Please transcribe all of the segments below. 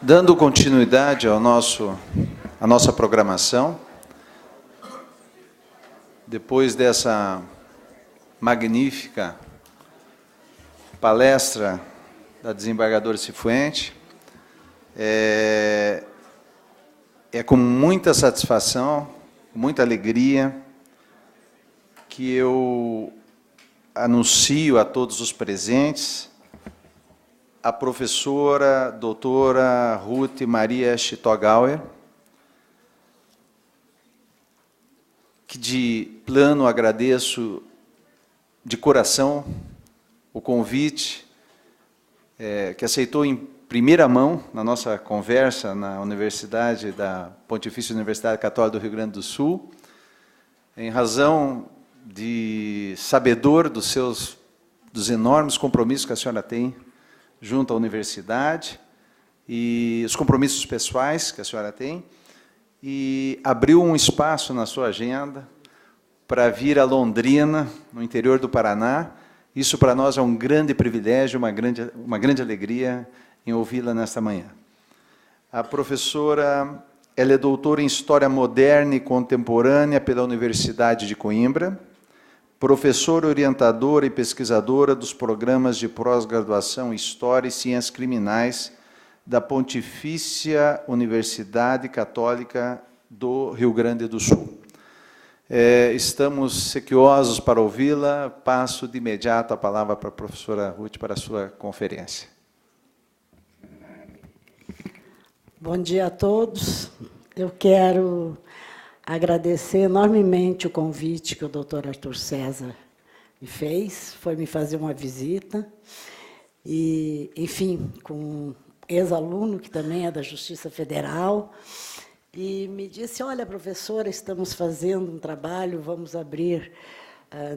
Dando continuidade à nossa programação, depois dessa magnífica palestra da desembargadora Cifuentes, é com muita satisfação, com muita alegria, que eu anuncio a todos os presentes a professora doutora Ruth Maria Schitogauer, que de plano agradeço de coração o convite que aceitou em primeira mão na nossa conversa na Universidade da Pontifícia Universidade Católica do Rio Grande do Sul, em razão de sabedor dos enormes compromissos que a senhora tem junto à universidade e os compromissos pessoais que a senhora tem, e abriu um espaço na sua agenda para vir a Londrina, no interior do Paraná. Isso para nós é um grande privilégio, uma grande alegria em ouvi-la nesta manhã. A professora, ela é doutora em História Moderna e Contemporânea pela Universidade de Coimbra, professora orientadora e pesquisadora dos programas de pós-graduação em História e Ciências Criminais da Pontifícia Universidade Católica do Rio Grande do Sul. Estamos sequiosos para ouvi-la. Passo de imediato a palavra para a professora Ruth para a sua conferência. Bom dia a todos. Eu quero agradecer enormemente o convite que o doutor Arthur César me fez, foi me fazer uma visita, e, enfim, com um ex-aluno, que também é da Justiça Federal, e me disse, olha, professora, estamos fazendo um trabalho, vamos abrir,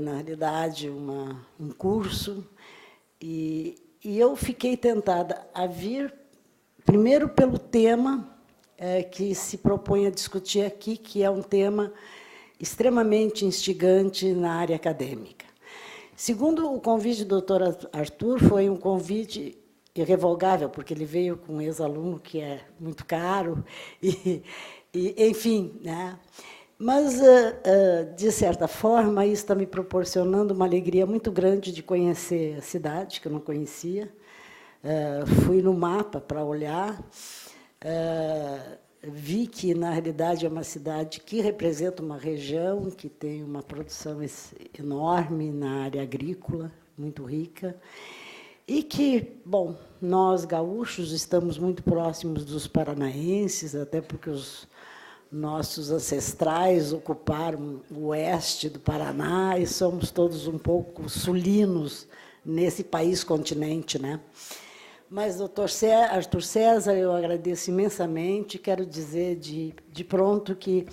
na realidade, um curso, e eu fiquei tentada a vir, primeiro pelo tema que se propõe a discutir aqui, que é um tema extremamente instigante na área acadêmica. Segundo, o convite do doutor Arthur foi um convite irrevogável, porque ele veio com um ex-aluno que é muito caro, enfim, né? Mas, de certa forma, isso está me proporcionando uma alegria muito grande de conhecer a cidade, que eu não conhecia. Fui no mapa para olhar, vi que, na realidade, é uma cidade que representa uma região que tem uma produção enorme na área agrícola, muito rica, e que, bom, nós, gaúchos, estamos muito próximos dos paranaenses, até porque os nossos ancestrais ocuparam o oeste do Paraná e somos todos um pouco sulinos nesse país-continente, né? Mas, doutor Arthur César, eu agradeço imensamente, quero dizer de pronto que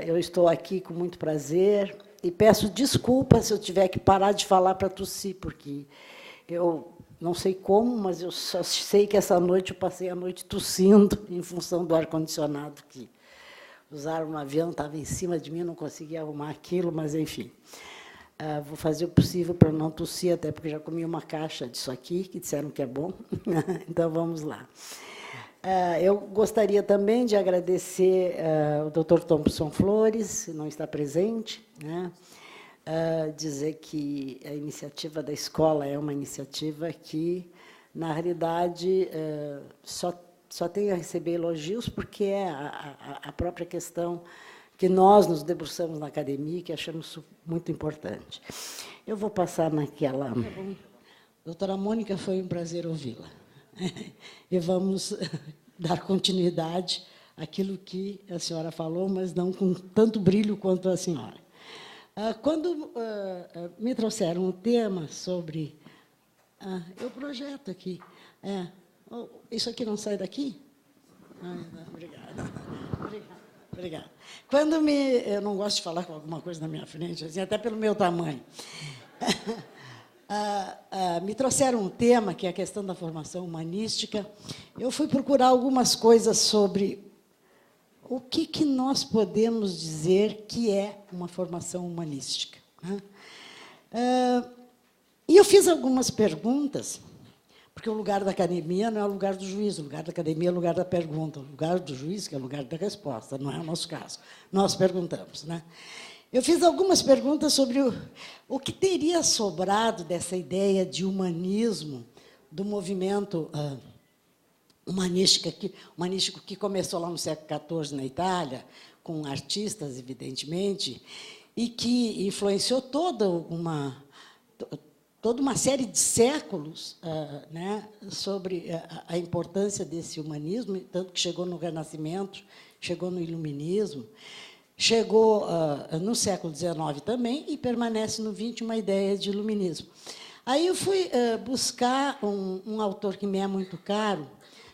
eu estou aqui com muito prazer e peço desculpas se eu tiver que parar de falar para tossir, porque eu não sei como, mas eu só sei que essa noite eu passei a noite tossindo em função do ar-condicionado, que usaram um avião, estava em cima de mim, não conseguia arrumar aquilo, mas, enfim. Vou fazer o possível para não tossir, até porque já comi uma caixa disso aqui, que disseram que é bom. Então, vamos lá. Eu gostaria também de agradecer ao doutor Thompson Flores, que não está presente, né? Dizer que a iniciativa da escola é uma iniciativa que, na realidade, só tem a receber elogios, porque é a própria questão que nós nos debruçamos na academia, que achamos isso muito importante. Eu vou passar naquela... Doutora Mônica, foi um prazer ouvi-la. E vamos dar continuidade àquilo que a senhora falou, mas não com tanto brilho quanto a senhora. Quando me trouxeram um tema sobre... eu projeto aqui. Isso aqui não sai daqui? Obrigada. Obrigada. Eu não gosto de falar com alguma coisa na minha frente, assim, até pelo meu tamanho. Me trouxeram um tema, que é a questão da formação humanística. Eu fui procurar algumas coisas sobre o que nós podemos dizer que é uma formação humanística, né? E eu fiz algumas perguntas, Porque o lugar da academia não é o lugar do juiz, o lugar da academia é o lugar da pergunta, o lugar do juiz que é o lugar da resposta, não é o nosso caso. Nós perguntamos, né? Eu fiz algumas perguntas sobre o que teria sobrado dessa ideia de humanismo, do movimento humanístico que começou lá no século XIV na Itália, com artistas, evidentemente, e que influenciou toda uma série de séculos, né, sobre a importância desse humanismo, tanto que chegou no Renascimento, chegou no Iluminismo, chegou no século XIX também e permanece no XX uma ideia de iluminismo. Aí eu fui buscar um autor que me é muito caro,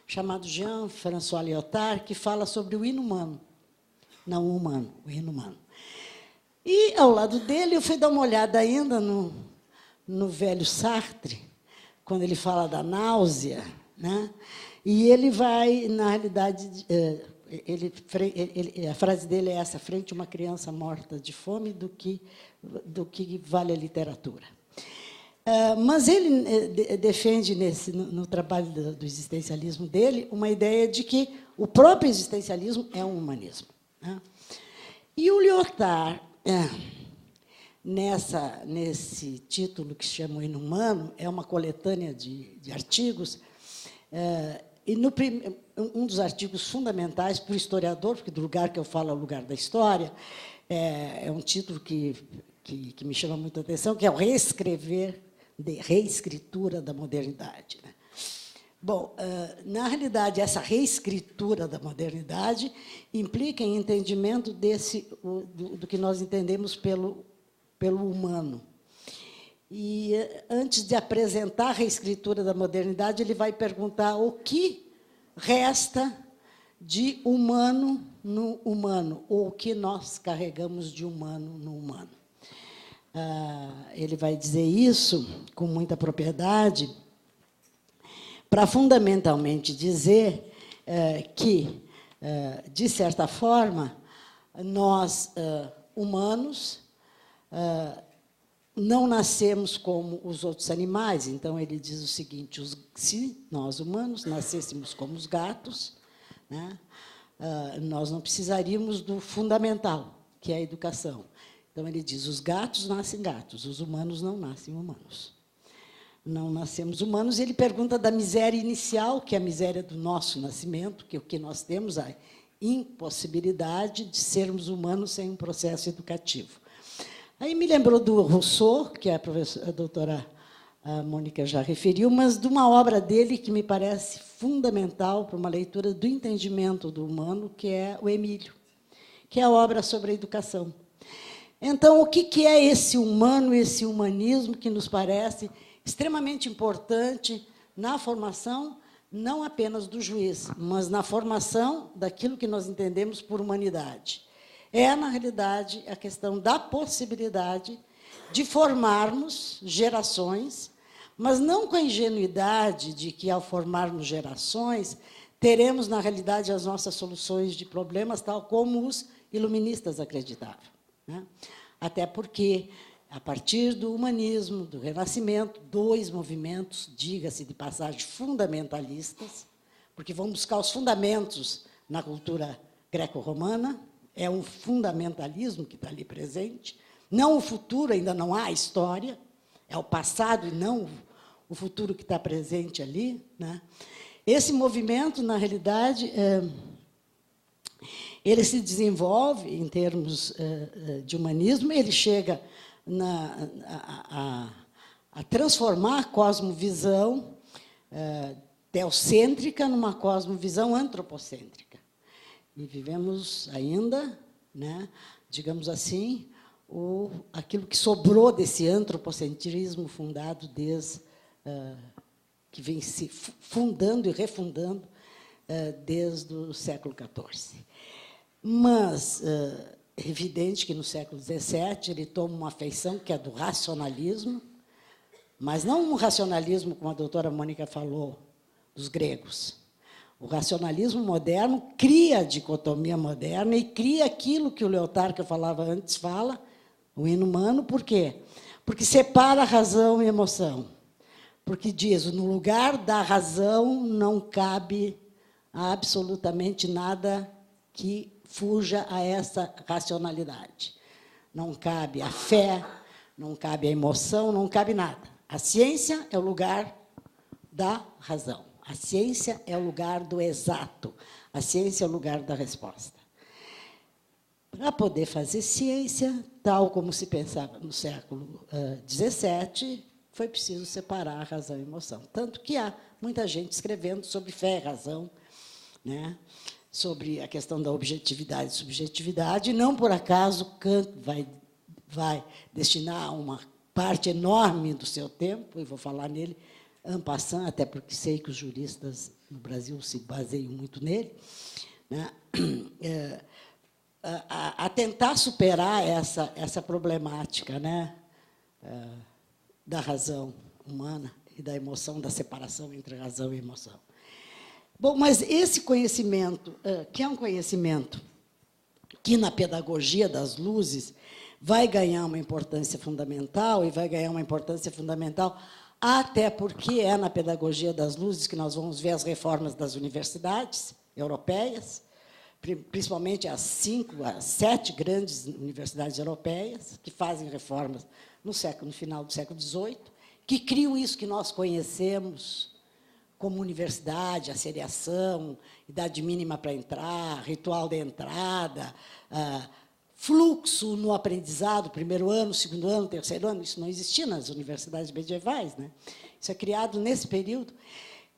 chamado Jean-François Lyotard, que fala sobre o inumano, não o humano, o inumano. E, ao lado dele, eu fui dar uma olhada ainda no velho Sartre, quando ele fala da náusea, né? E ele vai, na realidade, a frase dele é essa: frente a uma criança morta de fome, do que vale a literatura. Mas ele defende, no trabalho do existencialismo dele, uma ideia de que o próprio existencialismo é um humanismo, né? E o Lyotard, nesse título que se chama O Inumano, é uma coletânea de artigos, e um dos artigos fundamentais para o historiador, porque do lugar que eu falo é o lugar da história, é um título que me chama muita atenção, que é o reescritura da modernidade, né? Bom, na realidade, essa reescritura da modernidade implica em entendimento do que nós entendemos pelo humano. E, antes de apresentar a reescritura da modernidade, ele vai perguntar o que resta de humano no humano, ou o que nós carregamos de humano no humano. Ele vai dizer isso com muita propriedade, para fundamentalmente dizer que, de certa forma, nós, humanos, não nascemos como os outros animais. Então, ele diz o seguinte: se nós, humanos, nascêssemos como os gatos, né, nós não precisaríamos do fundamental, que é a educação. Então, ele diz: os gatos nascem gatos, os humanos não nascem humanos. Não nascemos humanos. E ele pergunta da miséria inicial, que é a miséria do nosso nascimento, que é o que nós temos, a impossibilidade de sermos humanos sem um processo educativo. Aí me lembrou do Rousseau, que a doutora Mônica já referiu, mas de uma obra dele que me parece fundamental para uma leitura do entendimento do humano, que é o Emílio, que é a obra sobre a educação. Então, o que é esse humano, esse humanismo que nos parece extremamente importante na formação, não apenas do juiz, mas na formação daquilo que nós entendemos por humanidade? É, na realidade, a questão da possibilidade de formarmos gerações, mas não com a ingenuidade de que, ao formarmos gerações, teremos, na realidade, as nossas soluções de problemas, tal como os iluministas acreditavam, né? Até porque, a partir do humanismo, do Renascimento, dois movimentos, diga-se de passagem, fundamentalistas, porque vão buscar os fundamentos na cultura greco-romana, é um fundamentalismo que está ali presente, não o futuro, ainda não há história, é o passado e não o futuro que está presente ali, né? Esse movimento, na realidade, ele se desenvolve em termos de humanismo, ele chega a transformar a cosmovisão teocêntrica numa cosmovisão antropocêntrica. E vivemos ainda, né, digamos assim, aquilo que sobrou desse antropocentrismo fundado que vem se fundando e refundando desde o século XIV. Mas é evidente que, no século XVII, ele toma uma feição que é do racionalismo, mas não um racionalismo, como a doutora Mônica falou, dos gregos. O racionalismo moderno cria a dicotomia moderna e cria aquilo que o Lyotard, que eu falava antes, fala, o inumano. Por quê? Porque separa razão e emoção. porque diz, no lugar da razão não cabe absolutamente nada que fuja a essa racionalidade. Não cabe a fé, não cabe a emoção, não cabe nada. A ciência é o lugar da razão. A ciência é o lugar do exato. A ciência é o lugar da resposta. Para poder fazer ciência, tal como se pensava no século XVII, foi preciso separar a razão e a emoção. Tanto que há muita gente escrevendo sobre fé e razão, né? Sobre a questão da objetividade e subjetividade. E, não por acaso, Kant vai destinar uma parte enorme do seu tempo, e vou falar nele en passant, até porque sei que os juristas no Brasil se baseiam muito nele, né? A tentar superar essa problemática, né? Da razão humana e da emoção, da separação entre razão e emoção. Bom, mas esse conhecimento, que é um conhecimento que, na pedagogia das luzes, vai ganhar uma importância fundamental, e vai ganhar uma importância fundamental até porque é na pedagogia das luzes que nós vamos ver as reformas das universidades europeias, principalmente as 7 grandes universidades europeias, que fazem reformas no final do século XVIII, que criam isso que nós conhecemos como universidade, a seriação, idade mínima para entrar, ritual de entrada, fluxo no aprendizado, primeiro ano, segundo ano, terceiro ano. Isso não existia nas universidades medievais, né? Isso é criado nesse período.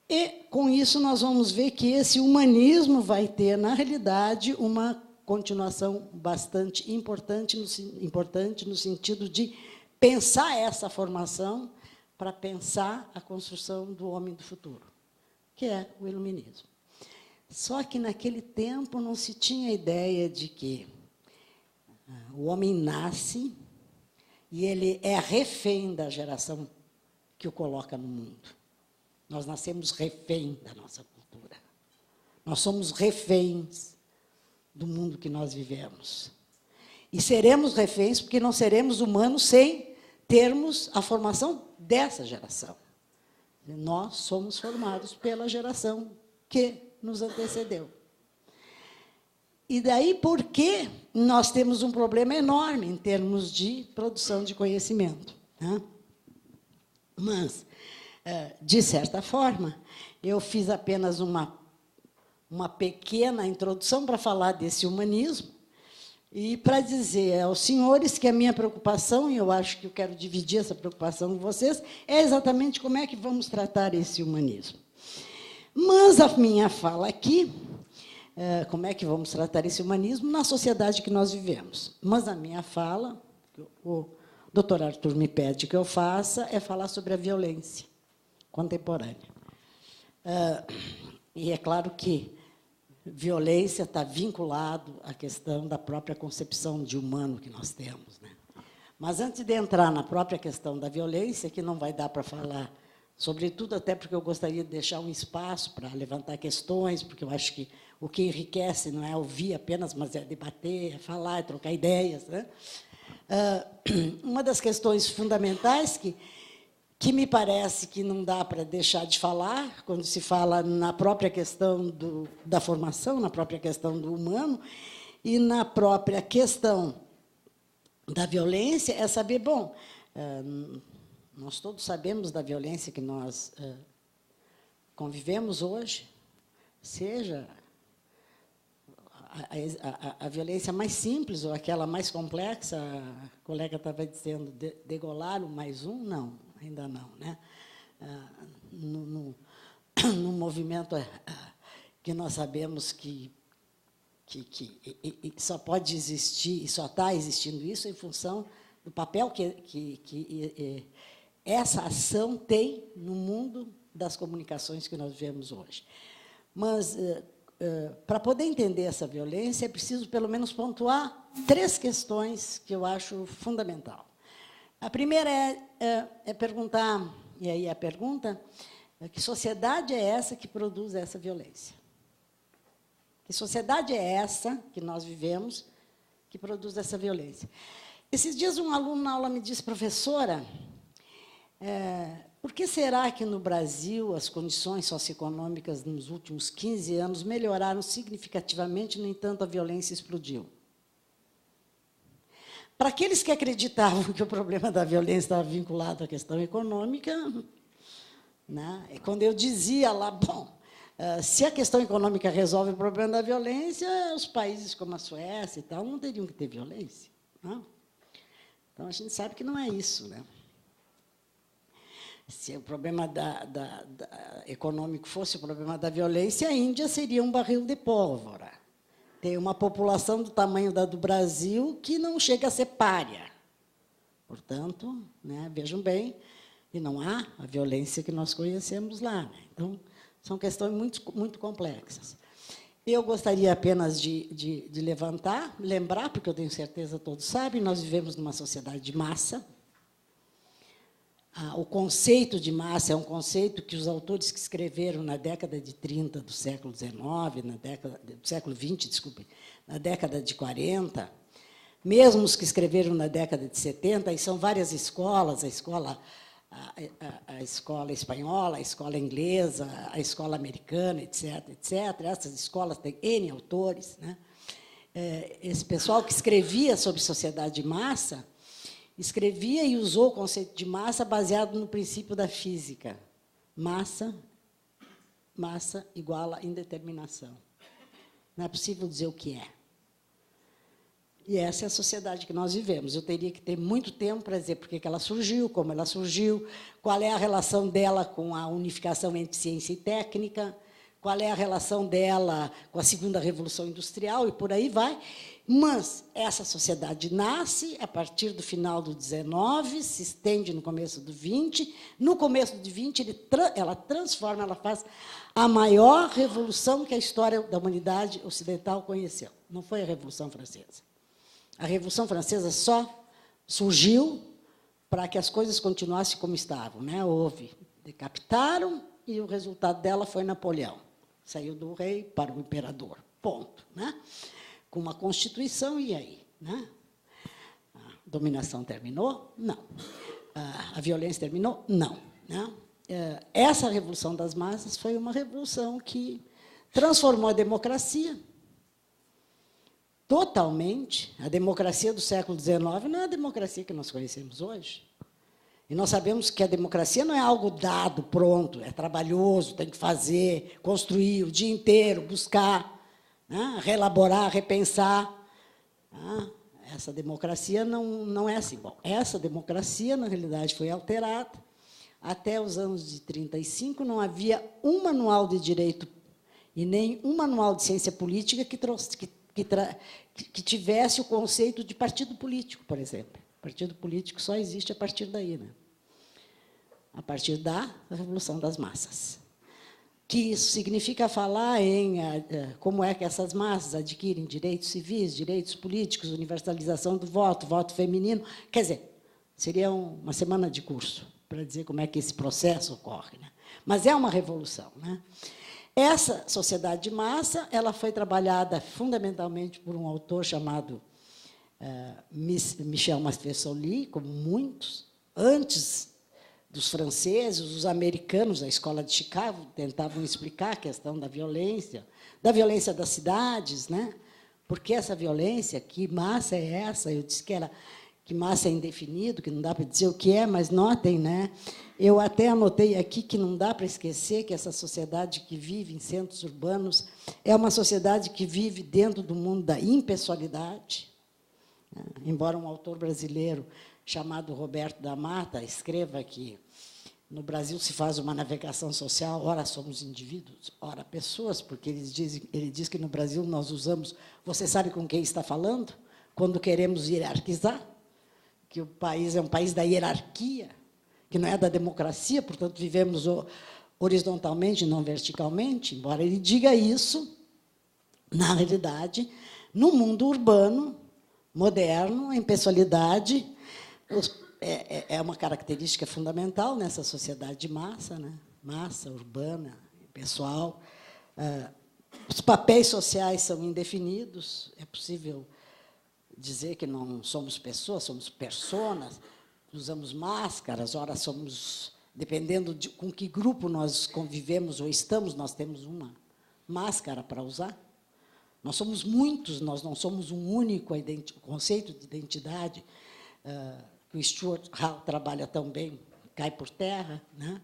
E, com isso, nós vamos ver que esse humanismo vai ter, na realidade, uma continuação bastante importante no sentido de pensar essa formação para pensar a construção do homem do futuro, que é o iluminismo. Só que, naquele tempo, não se tinha ideia de que o homem nasce e ele é refém da geração que o coloca no mundo. Nós nascemos refém da nossa cultura. Nós somos reféns do mundo que nós vivemos. E seremos reféns porque não seremos humanos sem termos a formação dessa geração. Nós somos formados pela geração que nos antecedeu. E daí porque nós temos um problema enorme em termos de produção de conhecimento, né? Mas, de certa forma, eu fiz apenas uma pequena introdução para falar desse humanismo e para dizer aos senhores que a minha preocupação, e eu acho que eu quero dividir essa preocupação com vocês, é exatamente como é que vamos tratar esse humanismo. Mas a minha fala aqui, como é que vamos tratar esse humanismo na sociedade que nós vivemos. Mas a minha fala, o doutor Arthur me pede que eu faça, é falar sobre a violência contemporânea. E é claro que violência está vinculado à questão da própria concepção de humano que nós temos, né? Mas, antes de entrar na própria questão da violência, que não vai dar para falar, sobretudo até porque eu gostaria de deixar um espaço para levantar questões, porque eu acho que o que enriquece não é ouvir apenas, mas é debater, é falar, é trocar ideias, né? Uma das questões fundamentais que me parece que não dá para deixar de falar, quando se fala na própria questão da formação, na própria questão do humano, e na própria questão da violência, é saber, bom, nós todos sabemos da violência que nós convivemos hoje, seja a violência mais simples ou aquela mais complexa. A colega estava dizendo, degolar o mais um? Não, ainda não, né? No movimento que nós sabemos que só pode existir, e só está existindo isso em função do papel que essa ação tem no mundo das comunicações que nós vivemos hoje. Mas, para poder entender essa violência, é preciso, pelo menos, pontuar 3 questões que eu acho fundamental. A primeira é perguntar, e aí a pergunta, que sociedade é essa que produz essa violência? Que sociedade é essa que nós vivemos que produz essa violência? Esses dias, um aluno na aula me disse, professora, Por que será que, no Brasil, as condições socioeconômicas nos últimos 15 anos melhoraram significativamente, no entanto, a violência explodiu? Para aqueles que acreditavam que o problema da violência estava vinculado à questão econômica, né, quando eu dizia lá, bom, se a questão econômica resolve o problema da violência, os países como a Suécia e tal não teriam que ter violência. Não? Então, a gente sabe que não é isso, né? Se o problema econômico fosse o problema da violência, a Índia seria um barril de pólvora. Tem uma população do tamanho da do Brasil que não chega a ser pária. Portanto, né, vejam bem, e não há a violência que nós conhecemos lá. Né? Então, são questões muito complexas. Eu gostaria apenas de lembrar, porque eu tenho certeza todos sabem, nós vivemos numa sociedade de massa. O conceito de massa é um conceito que os autores que escreveram na década de 30 do século XIX, do século XX, desculpe, na década de 40, mesmo os que escreveram na década de 70, e são várias escolas, a escola espanhola, a escola inglesa, a escola americana, etc., etc. Essas escolas têm N autores. Né? Esse pessoal que escrevia sobre sociedade de massa escrevia e usou o conceito de massa baseado no princípio da física. Massa iguala indeterminação. Não é possível dizer o que é. E essa é a sociedade que nós vivemos. Eu teria que ter muito tempo para dizer por que ela surgiu, como ela surgiu, qual é a relação dela com a unificação entre ciência e técnica, qual é a relação dela com a segunda revolução industrial, e por aí vai. Mas essa sociedade nasce a partir do final do XIX, se estende no começo do XX. No começo do XX, ela transforma, ela faz a maior revolução que a história da humanidade ocidental conheceu. Não foi a Revolução Francesa. A Revolução Francesa só surgiu para que as coisas continuassem como estavam. Né? Decapitaram, e o resultado dela foi Napoleão. Saiu do rei para o imperador. Ponto. Né? Com uma Constituição, e aí? Né? A dominação terminou? Não. A violência terminou? Não. Né? Essa Revolução das Massas foi uma revolução que transformou a democracia totalmente. A democracia do século XIX não é a democracia que nós conhecemos hoje. E nós sabemos que a democracia não é algo dado, pronto, é trabalhoso, tem que fazer, construir o dia inteiro, buscar, né, reelaborar, repensar. Essa democracia não é assim. Bom, essa democracia, na realidade, foi alterada. Até os anos de 35, não havia um manual de direito e nem um manual de ciência política que tivesse o conceito de partido político, por exemplo. Partido político só existe a partir daí, né? A partir da Revolução das Massas. Que isso significa falar em como é que essas massas adquirem direitos civis, direitos políticos, universalização do voto, voto feminino. Quer dizer, seria uma semana de curso para dizer como é que esse processo ocorre. Né? Mas é uma revolução. Né? Essa sociedade de massa ela foi trabalhada fundamentalmente por um autor chamado Michel Mastressoli, como muitos, antes dos franceses, os americanos, a escola de Chicago, tentavam explicar a questão da violência das cidades, né? Porque essa violência, que massa é essa? Eu disse que massa é indefinido, que não dá para dizer o que é, mas notem, né? Eu até anotei aqui que não dá para esquecer que essa sociedade que vive em centros urbanos é uma sociedade que vive dentro do mundo da impessoalidade. Embora um autor brasileiro chamado Roberto da Mata escreva que no Brasil se faz uma navegação social, ora somos indivíduos, ora pessoas, porque ele diz que no Brasil nós usamos, você sabe com quem está falando? Quando queremos hierarquizar, que o país é um país da hierarquia, que não é da democracia, portanto, vivemos horizontalmente, não verticalmente, embora ele diga isso, na realidade, no mundo urbano, moderno, em pessoalidade, é uma característica fundamental nessa sociedade de massa, né? Massa, urbana, pessoal. Os papéis sociais são indefinidos, é possível dizer que não somos pessoas, somos personas, usamos máscaras, ora somos dependendo de com que grupo nós convivemos ou estamos, nós temos uma máscara para usar. Nós somos muitos, nós não somos um único o conceito de identidade, que o Stuart Hall trabalha tão bem, cai por terra, né?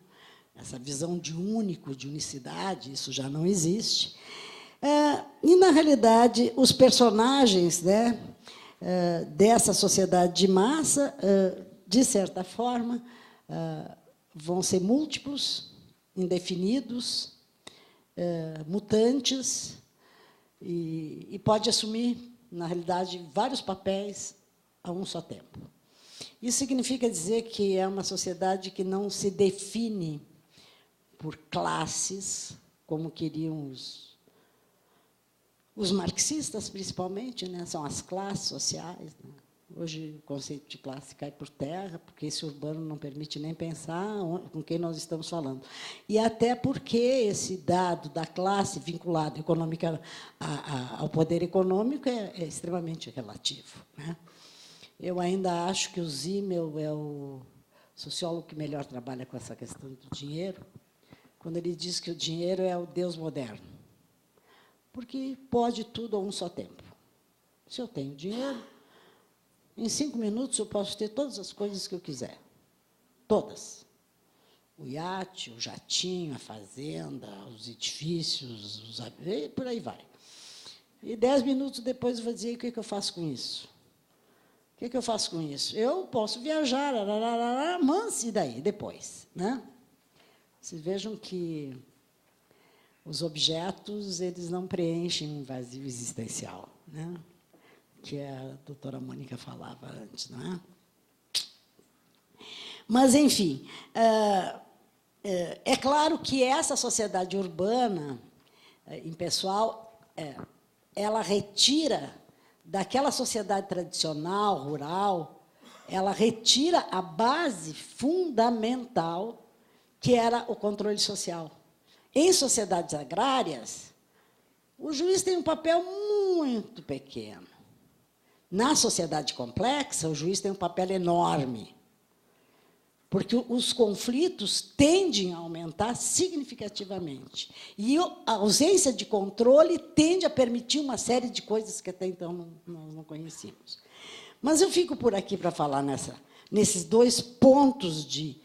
Essa visão de único, de unicidade, isso já não existe. E, na realidade, os personagens, né, dessa sociedade de massa, de certa forma, vão ser múltiplos, indefinidos, mutantes, e pode assumir, na realidade, vários papéis a um só tempo. Isso significa dizer que é uma sociedade que não se define por classes, como queriam os marxistas, principalmente, né? São as classes sociais, né? Hoje, o conceito de classe cai por terra, porque esse urbano não permite nem pensar com quem nós estamos falando. E até porque esse dado da classe vinculado econômica ao poder econômico é extremamente relativo, né? Eu ainda acho que o Zimmel é o sociólogo que melhor trabalha com essa questão do dinheiro, quando ele diz que o dinheiro é o Deus moderno, porque pode tudo a um só tempo. Se eu tenho dinheiro, em 5 minutos eu posso ter todas as coisas que eu quiser. Todas. O iate, o jatinho, a fazenda, os edifícios, por aí vai. E 10 minutos depois eu vou dizer o que eu faço com isso. O que eu faço com isso? Eu posso viajar, mas e daí, depois, né? Vocês vejam que os objetos eles não preenchem um vazio existencial, né? Que a doutora Mônica falava antes, não é? Mas, enfim, é claro que essa sociedade urbana, impessoal, ela retira daquela sociedade tradicional, rural, ela retira a base fundamental que era o controle social. Em sociedades agrárias, o juiz tem um papel muito pequeno. Na sociedade complexa, o juiz tem um papel enorme, porque os conflitos tendem a aumentar significativamente. E a ausência de controle tende a permitir uma série de coisas que até então nós não conhecíamos. Mas eu fico por aqui para falar nesses 2 pontos de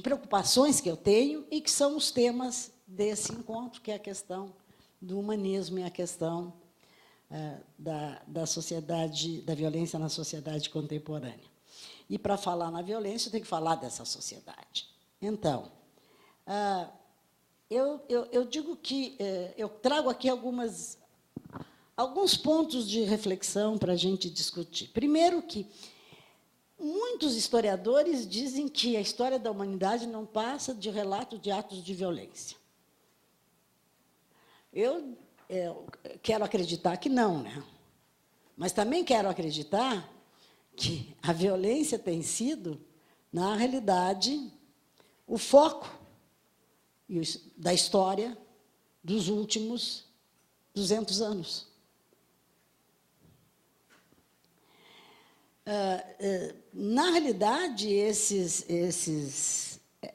preocupações que eu tenho e que são os temas desse encontro, que é a questão do humanismo e a questão da sociedade, da violência na sociedade contemporânea. E, para falar na violência, eu tenho que falar dessa sociedade. Então, eu digo que eu trago aqui alguns pontos de reflexão para a gente discutir. Primeiro, que muitos historiadores dizem que a história da humanidade não passa de relato de atos de violência. Eu quero acreditar que não, né? Mas também quero acreditar que a violência tem sido, na realidade, o foco da história dos últimos 200 anos. Na realidade,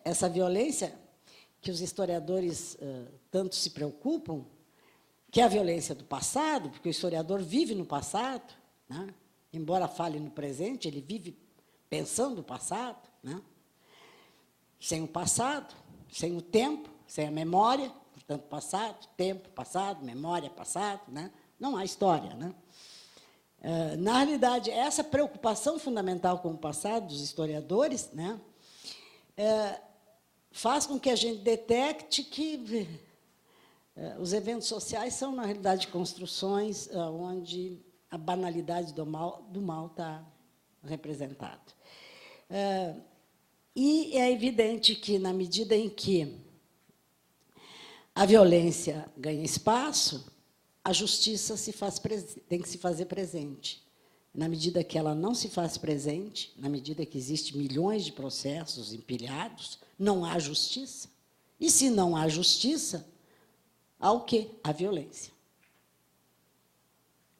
essa violência que os historiadores tanto se preocupam, que é a violência do passado, porque o historiador vive no passado, né? Embora fale no presente, ele vive pensando o passado, né? Sem o passado, sem o tempo, sem a memória, portanto, passado, tempo, passado, memória, passado, né? Não há história, né? Na realidade, essa preocupação fundamental com o passado dos historiadores, né, faz com que a gente detecte que os eventos sociais são, na realidade, construções onde a banalidade do mal está representado. E é evidente que, na medida em que a violência ganha espaço, a justiça tem que se fazer presente. Na medida que ela não se faz presente, na medida que existem milhões de processos empilhados, não há justiça. E, se não há justiça, há o quê? A violência.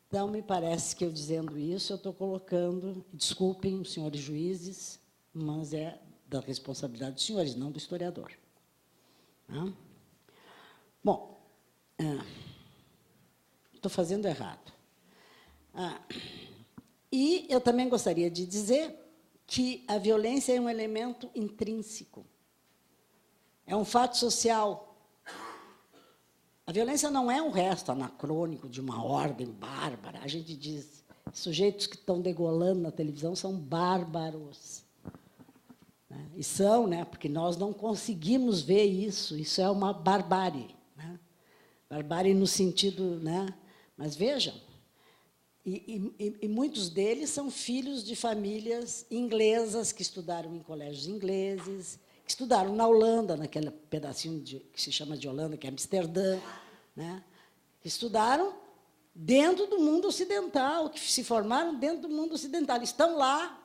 Então, me parece que, eu dizendo isso, eu estou colocando, desculpem os senhores juízes, mas é da responsabilidade dos senhores, não do historiador. Bom, estou fazendo errado. E eu também gostaria de dizer que a violência é um elemento intrínseco, é um fato social. A violência não é um resto anacrônico de uma ordem bárbara. A gente diz, sujeitos que estão degolando na televisão são bárbaros. Né? E são, né? Porque nós não conseguimos ver isso. Isso é uma barbárie. Né? Barbárie no sentido... Né? Mas vejam, e muitos deles são filhos de famílias inglesas que estudaram em colégios ingleses, que estudaram na Holanda, naquele pedacinho que se chama de Holanda, que é Amsterdã, né? Que estudaram dentro do mundo ocidental, que se formaram dentro do mundo ocidental. Estão lá.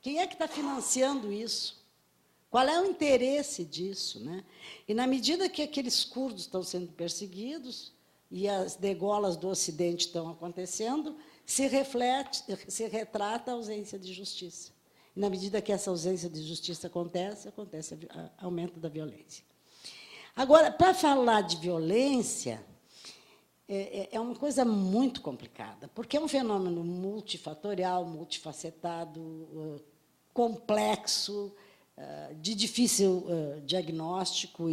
Quem é que está financiando isso? Qual é o interesse disso? Né? E, na medida que aqueles curdos estão sendo perseguidos e as degolas do Ocidente estão acontecendo, se retrata a ausência de justiça. E, na medida que essa ausência de justiça acontece aumento da violência. Agora, para falar de violência, é uma coisa muito complicada, porque é um fenômeno multifatorial, multifacetado, complexo, de difícil diagnóstico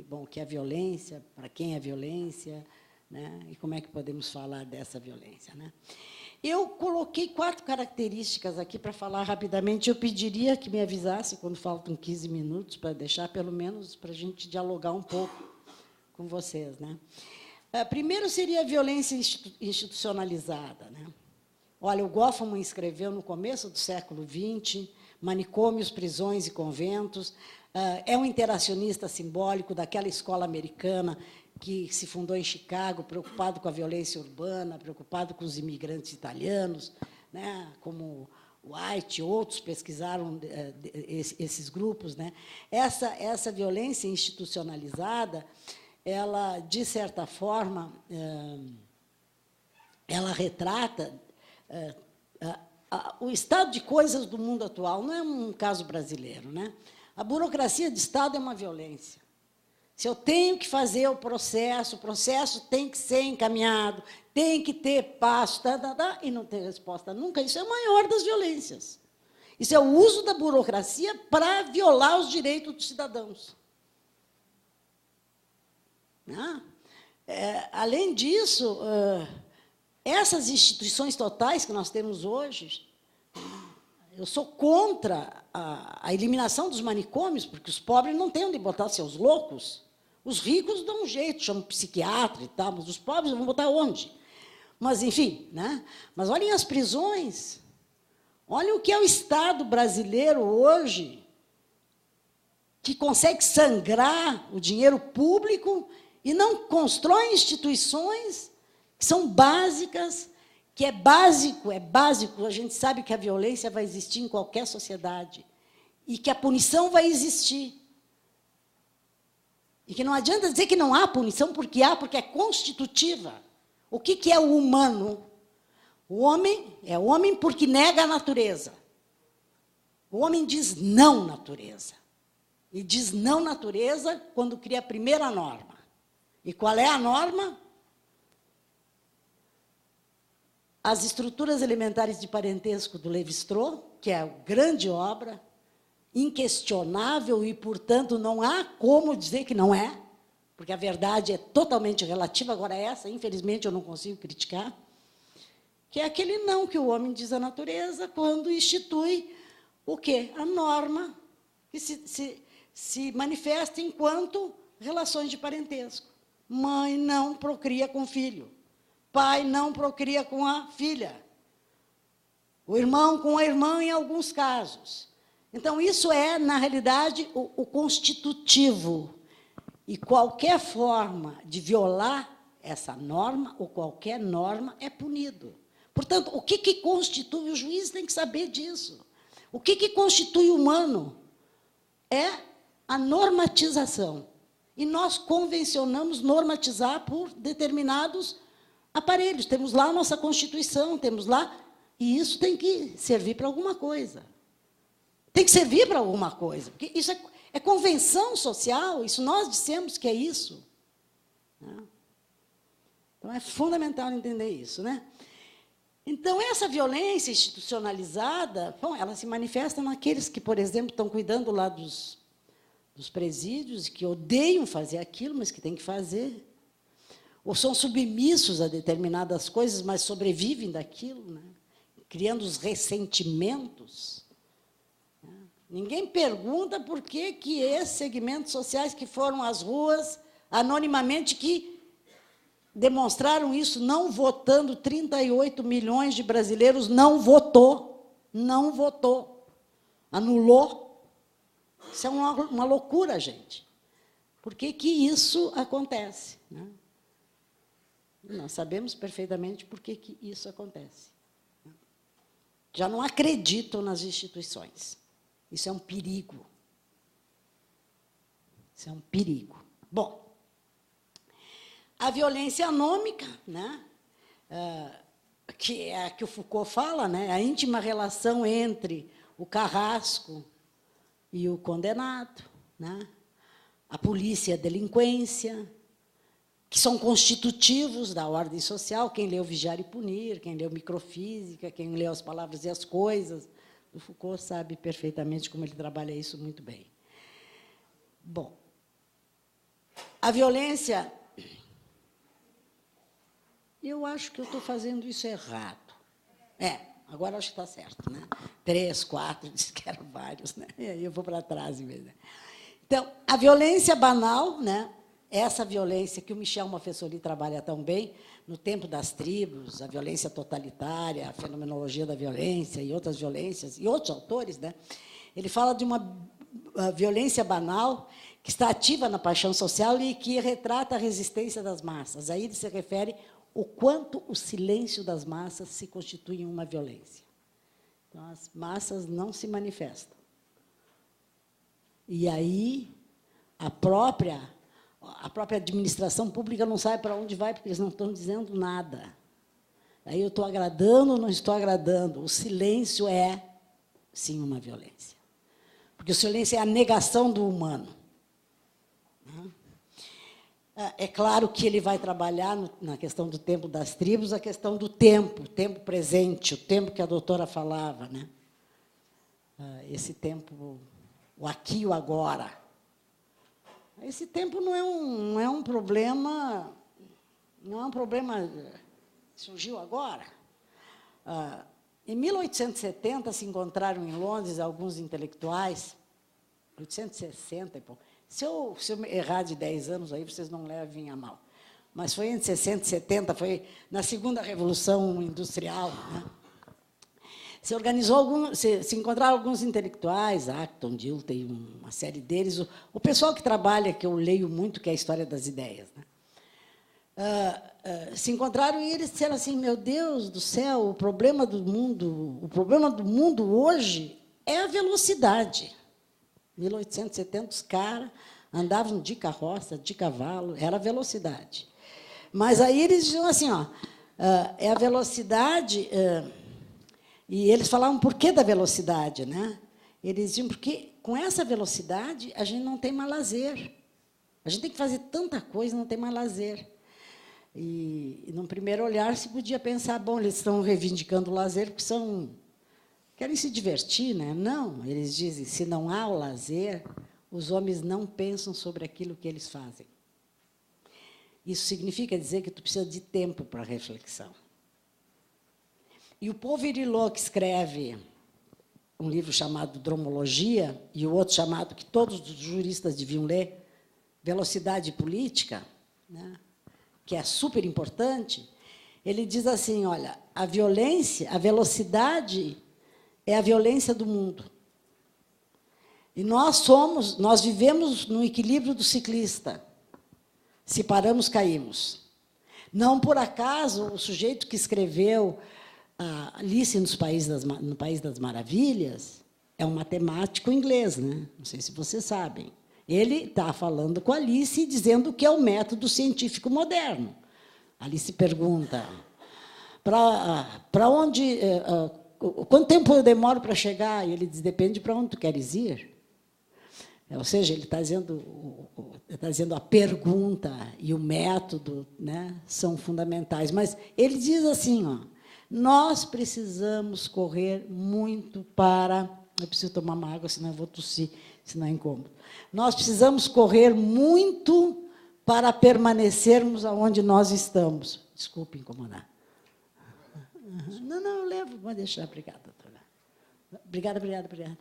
bom, que é a violência, para quem é a violência, né? E como é que podemos falar dessa violência, né? Eu coloquei 4 características aqui para falar rapidamente. Eu pediria que me avisasse quando faltam 15 minutos, para deixar, pelo menos, para a gente dialogar um pouco com vocês. Né? Primeiro seria a violência institucionalizada. Né? Olha, o Goffman escreveu, no começo do século XX, Manicômios, Prisões e Conventos. É um interacionista simbólico daquela escola americana que se fundou em Chicago, preocupado com a violência urbana, preocupado com os imigrantes italianos, né, como White e outros pesquisaram esses grupos. Né. Essa violência institucionalizada, ela, de certa forma, ela retrata o estado de coisas do mundo atual. Não é um caso brasileiro. Né. A burocracia de Estado é uma violência. Se eu tenho que fazer o processo tem que ser encaminhado, tem que ter passo, e não ter resposta nunca, isso é a maior das violências. Isso é o uso da burocracia para violar os direitos dos cidadãos. Além disso, essas instituições totais que nós temos hoje, eu sou contra a eliminação dos manicômios, porque os pobres não têm onde botar seus loucos. Os ricos dão um jeito, chamam psiquiatra e tal, mas os pobres vão botar onde? Mas, enfim, né? Mas olhem as prisões. Olhem o que é o Estado brasileiro hoje, que consegue sangrar o dinheiro público e não constrói instituições que são básicas, que é básico. A gente sabe que a violência vai existir em qualquer sociedade e que a punição vai existir. E que não adianta dizer que não há punição, porque é constitutiva. O que é o humano? O homem é o homem porque nega a natureza. O homem diz não natureza. E diz não natureza quando cria a primeira norma. E qual é a norma? As estruturas elementares de parentesco do Lévi-Strauss, que é a grande obra, inquestionável e, portanto, não há como dizer que não é, porque a verdade é totalmente relativa. Agora, essa, infelizmente, eu não consigo criticar, que é aquele não que o homem diz à natureza quando institui o quê? A norma que se manifesta enquanto relações de parentesco. Mãe não procria com filho, pai não procria com a filha, o irmão com a irmã em alguns casos. Então, isso é, na realidade, o constitutivo. E qualquer forma de violar essa norma, ou qualquer norma, é punido. Portanto, o que constitui? O juiz tem que saber disso. O que constitui o humano? É a normatização. E nós convencionamos normatizar por determinados aparelhos. Temos lá a nossa Constituição, temos lá... E isso tem que servir para alguma coisa. Tem que servir para alguma coisa. Porque isso é convenção social, isso nós dissemos que é isso. Né? Então, é fundamental entender isso. Né? Então, essa violência institucionalizada, bom, ela se manifesta naqueles que, por exemplo, estão cuidando lá dos presídios, que odeiam fazer aquilo, mas que têm que fazer. Ou são submissos a determinadas coisas, mas sobrevivem daquilo, né? Criando os ressentimentos. Né? Ninguém pergunta por que esses segmentos sociais que foram às ruas, anonimamente, que demonstraram isso, não votando, 38 milhões de brasileiros não votou, anulou. Isso é uma loucura, gente. Por que isso acontece? Né? Nós sabemos perfeitamente por que isso acontece. Já não acreditam nas instituições. Isso é um perigo. Isso é um perigo. Bom, a violência anômica, né? Que é a que o Foucault fala, né? A íntima relação entre o carrasco e o condenado, né? A polícia e a delinquência, que são constitutivos da ordem social. Quem leu Vigiar e Punir, quem leu Microfísica, quem leu As Palavras e as Coisas, o Foucault sabe perfeitamente como ele trabalha isso muito bem. Bom, a violência... Eu acho que eu estou fazendo isso errado. Agora acho que está certo, né? 3, 4, disse que eram vários, né? E aí eu vou para trás em vez. Né? Então, a violência banal, né? Essa violência que o Michel Montessori trabalha tão bem, no Tempo das Tribos, a violência totalitária, a fenomenologia da violência e outras violências, e outros autores, né? Ele fala de uma violência banal que está ativa na paixão social e que retrata a resistência das massas. Aí ele se refere o quanto o silêncio das massas se constitui em uma violência. Então, as massas não se manifestam. E aí, a própria administração pública não sabe para onde vai, porque eles não estão dizendo nada. Aí eu estou agradando ou não estou agradando? O silêncio é, sim, uma violência. Porque o silêncio é a negação do humano. É claro que ele vai trabalhar, na questão do tempo das tribos, a questão do tempo, o tempo presente, o tempo que a doutora falava, né? Esse tempo, o aqui e o agora. Esse tempo não é um problema que surgiu agora. Em 1870, se encontraram em Londres alguns intelectuais, 1860 e pouco. Se eu errar de 10 anos, aí vocês não levem a mal. Mas foi entre 60 e 70, foi na segunda Revolução Industrial. Né? Se encontraram alguns intelectuais, Acton, Dilthey, uma série deles, o pessoal que trabalha, que eu leio muito, que é a história das ideias. Né? Se encontraram e eles disseram assim, meu Deus do céu, o problema do mundo hoje é a velocidade. 1870, os caras andavam de carroça, de cavalo, era a velocidade. Mas aí eles diziam assim, é a velocidade, e eles falavam por que da velocidade, né? Eles diziam, porque com essa velocidade a gente não tem mais lazer. A gente tem que fazer tanta coisa, não tem mais lazer. E num primeiro olhar, se podia pensar, bom, eles estão reivindicando o lazer porque querem se divertir, né? Não, eles dizem, se não há o lazer, os homens não pensam sobre aquilo que eles fazem. Isso significa dizer que tu precisa de tempo para reflexão. E o Paul Virilot, que escreve um livro chamado Dromologia, e o outro chamado, que todos os juristas deviam ler, Velocidade Política, né? Que é super importante, ele diz assim, olha, a velocidade é a violência do mundo. E nós vivemos no equilíbrio do ciclista. Se paramos, caímos. Não por acaso, o sujeito que escreveu Alice no País das Maravilhas é um matemático inglês, né? Não sei se vocês sabem. Ele está falando com Alice e dizendo que é o método científico moderno. Alice pergunta, para onde... quanto tempo eu demoro para chegar? E ele diz, depende para onde tu queres ir. Ou seja, ele está dizendo a pergunta e o método, né, são fundamentais. Mas ele diz assim, ó, nós precisamos correr muito para... Eu preciso tomar uma água, senão eu vou tossir, senão é incômodo. Nós precisamos correr muito para permanecermos onde nós estamos. Desculpe incomodar. Não, eu levo, pode deixar. Obrigada, doutora. Obrigada.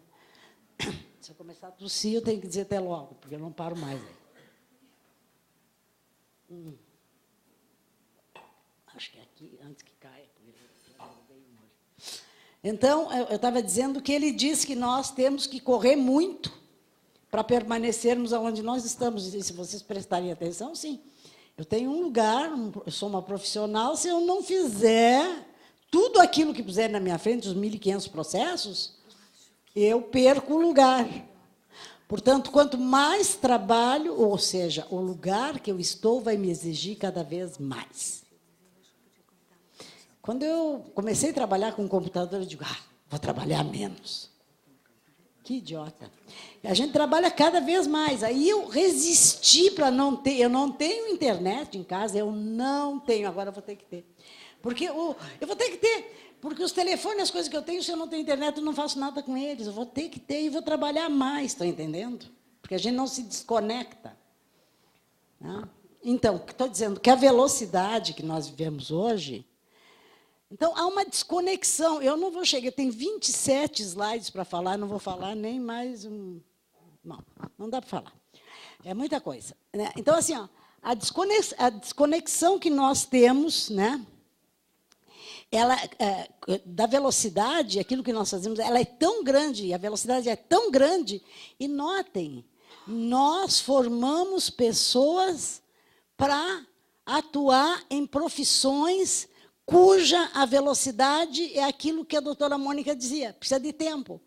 Se eu começar a tossir, eu tenho que dizer até logo, porque eu não paro mais. Acho que é aqui, antes que caia. Então, eu estava dizendo que ele diz que nós temos que correr muito para permanecermos onde nós estamos. E se vocês prestarem atenção, sim. Eu tenho um lugar, eu sou uma profissional, se eu não fizer tudo aquilo que puser na minha frente, os 1.500 processos, eu perco o lugar. Portanto, quanto mais trabalho, ou seja, o lugar que eu estou vai me exigir cada vez mais. Quando eu comecei a trabalhar com computador, eu digo, vou trabalhar menos. Que idiota. A gente trabalha cada vez mais. Aí eu resisti para não ter. Eu não tenho internet em casa, eu não tenho. Agora eu vou ter que ter. Porque eu vou ter que ter. Porque os telefones, as coisas que eu tenho, se eu não tenho internet, eu não faço nada com eles. Eu vou ter que ter e vou trabalhar mais, estão entendendo? Porque a gente não se desconecta. Né? Então, estou dizendo que a velocidade que nós vivemos hoje... Então, há uma desconexão. Eu não vou chegar... Tem 27 slides para falar, não vou falar nem mais um... Não dá para falar. É muita coisa. Né? Então, assim, ó, a desconexão que nós temos... Né? Ela, da velocidade, aquilo que nós fazemos, ela é tão grande, a velocidade é tão grande, e notem, nós formamos pessoas para atuar em profissões cuja a velocidade é aquilo que a doutora Mônica dizia, precisa de tempo.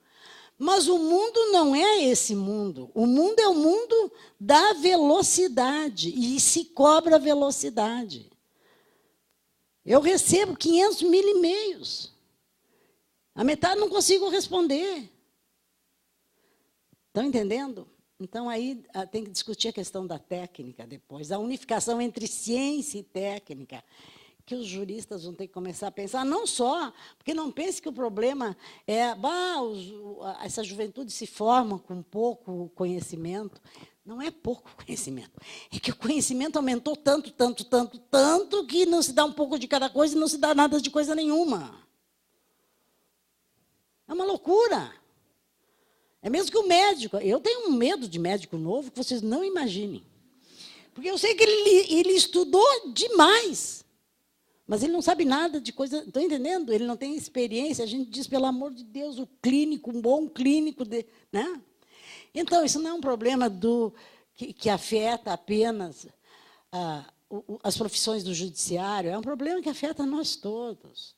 Mas o mundo não é esse mundo. O mundo é o mundo da velocidade, e se cobra velocidade. Eu recebo 500 mil e-mails. A metade não consigo responder. Estão entendendo? Então, aí tem que discutir a questão da técnica depois, a unificação entre ciência e técnica, que os juristas vão ter que começar a pensar, não só, porque não pense que o problema é, essa juventude se forma com pouco conhecimento. Não é pouco conhecimento, é que o conhecimento aumentou tanto, que não se dá um pouco de cada coisa e não se dá nada de coisa nenhuma. É uma loucura. É mesmo que o médico... Eu tenho um medo de médico novo que vocês não imaginem. Porque eu sei que ele estudou demais, mas ele não sabe nada de coisa... Estão entendendo? Ele não tem experiência. A gente diz, pelo amor de Deus, o clínico, um bom clínico... né? Então, isso não é um problema que afeta apenas as profissões do judiciário, é um problema que afeta nós todos.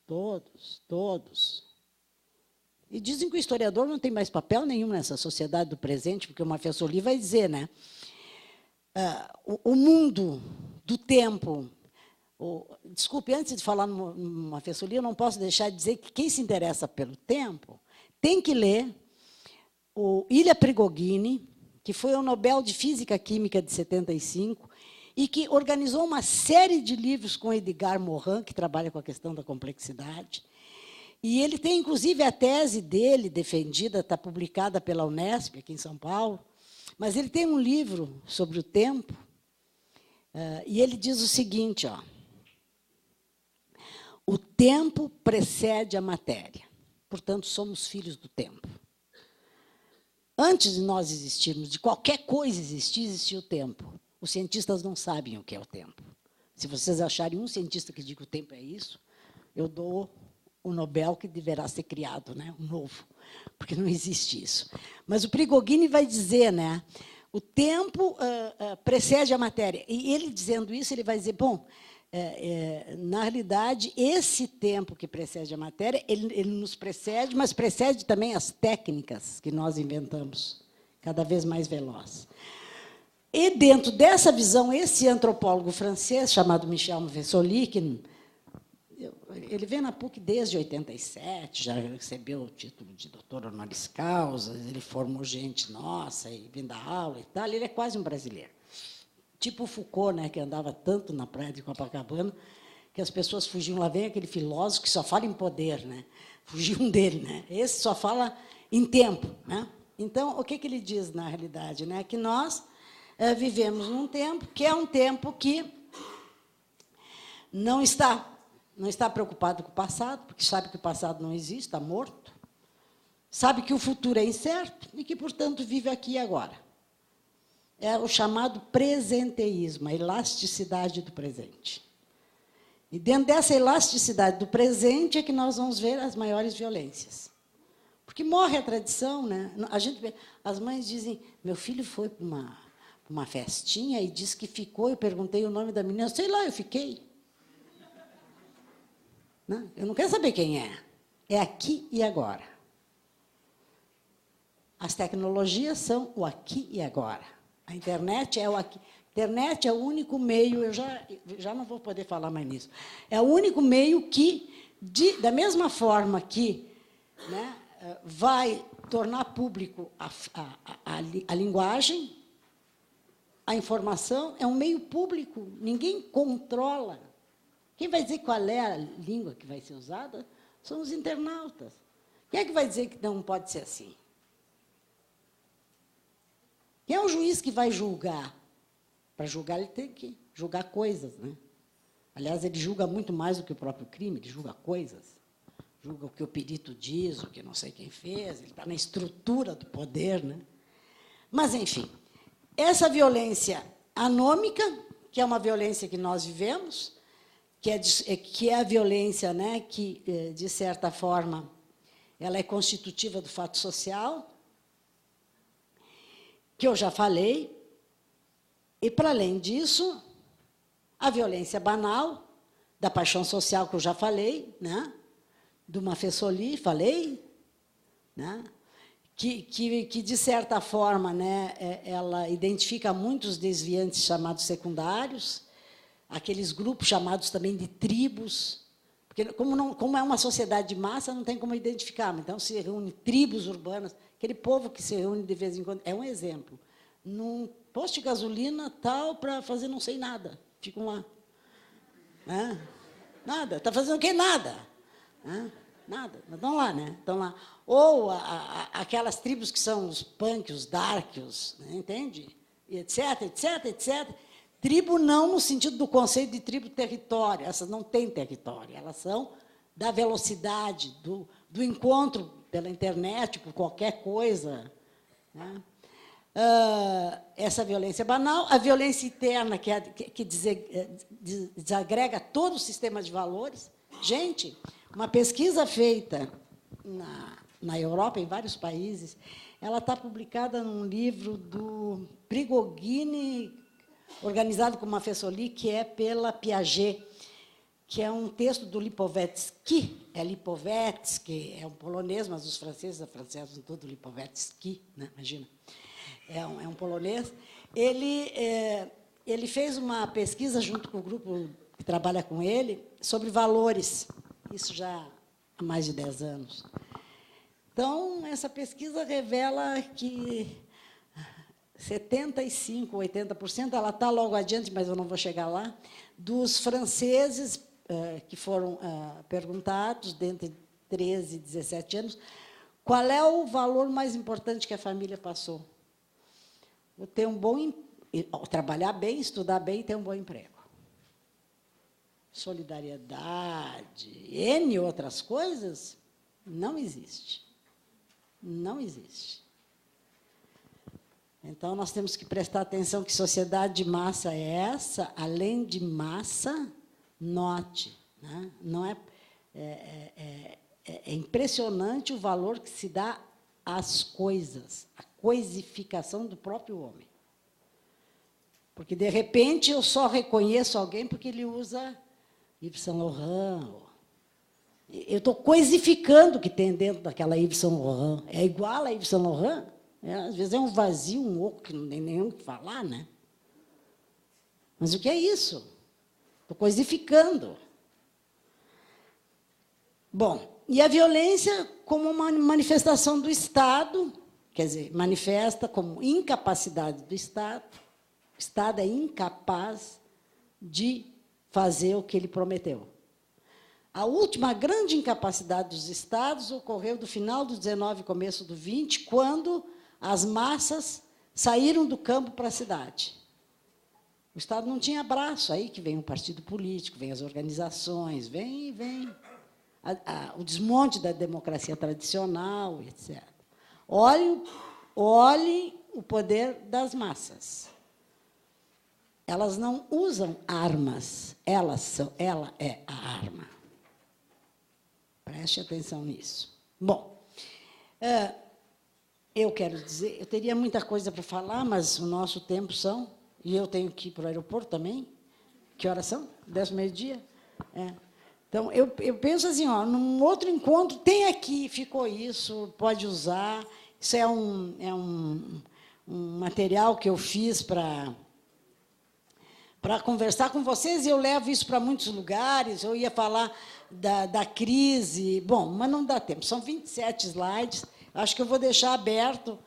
E dizem que o historiador não tem mais papel nenhum nessa sociedade do presente, porque o Maffesoli vai dizer, né? O mundo do tempo... Desculpe, antes de falar no Maffesoli, eu não posso deixar de dizer que quem se interessa pelo tempo tem que ler o Ilya Prigogine, que foi o Nobel de Física Química de 75, e que organizou uma série de livros com Edgar Morin, que trabalha com a questão da complexidade. E ele tem, inclusive, a tese dele defendida, está publicada pela Unesp, aqui em São Paulo, mas ele tem um livro sobre o tempo, e ele diz o seguinte, ó, o tempo precede a matéria, portanto, somos filhos do tempo. Antes de nós existirmos, de qualquer coisa existir, existia o tempo. Os cientistas não sabem o que é o tempo. Se vocês acharem um cientista que diga que o tempo é isso, eu dou o Nobel que deverá ser criado, né? Um novo, porque não existe isso. Mas o Prigogine vai dizer, né? O tempo precede a matéria. E ele dizendo isso, ele vai dizer, bom, na realidade, esse tempo que precede a matéria, ele nos precede, mas precede também as técnicas que nós inventamos, cada vez mais veloz. E, dentro dessa visão, esse antropólogo francês, chamado Michel Maffesoli, que ele vem na PUC desde 87, já recebeu o título de doutor honoris causa, ele formou gente nossa, e vem dar aula e tal, ele é quase um brasileiro. Tipo o Foucault, né, que andava tanto na praia de Copacabana, que as pessoas fugiam. Lá vem aquele filósofo que só fala em poder, né? Fugiam dele, né? Esse só fala em tempo, né? Então, o que ele diz, na realidade? Né? Que nós vivemos num tempo que é um tempo que não está preocupado com o passado, porque sabe que o passado não existe, está morto, sabe que o futuro é incerto e que, portanto, vive aqui e agora. É o chamado presenteísmo, a elasticidade do presente. E dentro dessa elasticidade do presente é que nós vamos ver as maiores violências. Porque morre a tradição, né? As mães dizem, meu filho foi para uma festinha e disse que ficou, eu perguntei o nome da menina, sei lá, eu fiquei. Não, eu não quero saber quem é. É aqui e agora. As tecnologias são o aqui e agora. A internet é o aqui. A internet é o único meio, eu já não vou poder falar mais nisso, é o único meio que, da mesma forma que, né, vai tornar público a linguagem, a informação, é um meio público, ninguém controla. Quem vai dizer qual é a língua que vai ser usada são os internautas. Quem é que vai dizer que não pode ser assim? Quem é o juiz que vai julgar? Para julgar, ele tem que julgar coisas, né? Aliás, ele julga muito mais do que o próprio crime, ele julga coisas. Julga o que o perito diz, o que não sei quem fez, ele está na estrutura do poder, né? Mas, enfim, essa violência anômica, que é uma violência que nós vivemos, que é a violência, né, que, de certa forma, ela é constitutiva do fato social, que eu já falei, e, para além disso, a violência banal, da paixão social, que eu já falei, né? Do Mafessoli, falei, né? Que, de certa forma, né, ela identifica muitos desviantes chamados secundários, aqueles grupos chamados também de tribos, porque, como é uma sociedade de massa, não tem como identificar, então se reúne tribos urbanas, aquele povo que se reúne de vez em quando, é um exemplo. Num posto de gasolina, tal, para fazer não sei nada. Ficam lá. Né? Nada. Está fazendo o quê? Nada. Né? Nada. Mas estão lá, né? Estão lá. Ou aquelas tribos que são os punk, os dark, né? Entende? E etc, etc, etc. Tribo não no sentido do conceito de tribo território. Essas não têm território. Elas são da velocidade, do encontro pela internet, por qualquer coisa. Né? Essa violência banal, a violência interna, que desagrega todo o sistema de valores. Gente, uma pesquisa feita na Europa, em vários países, ela está publicada num livro do Prigogine, organizado com Mafessoli, que é pela Piaget, que é um texto do Lipovetsky, Lipovetsky, é um polonês, mas os franceses são todos Lipovetsky, né? Imagina. É um polonês. Ele fez uma pesquisa junto com o grupo que trabalha com ele sobre valores, isso já há mais de 10 anos. Então, essa pesquisa revela que 75%, 80%, ela está logo adiante, mas eu não vou chegar lá, dos franceses que foram perguntados, dentre 13 e 17 anos, qual é o valor mais importante que a família passou? Ter trabalhar bem, estudar bem e ter um bom emprego. Solidariedade, N outras coisas, não existe. Não existe. Então, nós temos que prestar atenção que sociedade de massa é essa, além de massa, note. Né? Não é impressionante o valor que se dá às coisas, a coisificação do próprio homem. Porque, de repente, eu só reconheço alguém porque ele usa Yves Saint Laurent. Eu estou coisificando o que tem dentro daquela Yves Saint Laurent. É igual a Yves Saint Laurent? Às vezes é um vazio, um oco, que não tem nenhum que falar, né? Mas o que é isso? Estou coisificando. Bom, e a violência como uma manifestação do Estado, quer dizer, manifesta como incapacidade do Estado. O Estado é incapaz de fazer o que ele prometeu. A última grande incapacidade dos Estados ocorreu do final do 19 e começo do 20, quando as massas saíram do campo para a cidade. O Estado não tinha braço, aí que vem o partido político, vem as organizações, vem o desmonte da democracia tradicional, etc. Olhem o poder das massas. Elas não usam armas, ela é a arma. Preste atenção nisso. Bom, eu quero dizer, eu teria muita coisa para falar, mas o nosso tempo são, e eu tenho que ir para o aeroporto também. Que horas são? 10 do meio-dia? Então, eu penso assim, num outro encontro, tem aqui, ficou isso, pode usar. Isso é um material que eu fiz para conversar com vocês, e eu levo isso para muitos lugares. Eu ia falar da crise, bom, mas não dá tempo. São 27 slides, acho que eu vou deixar aberto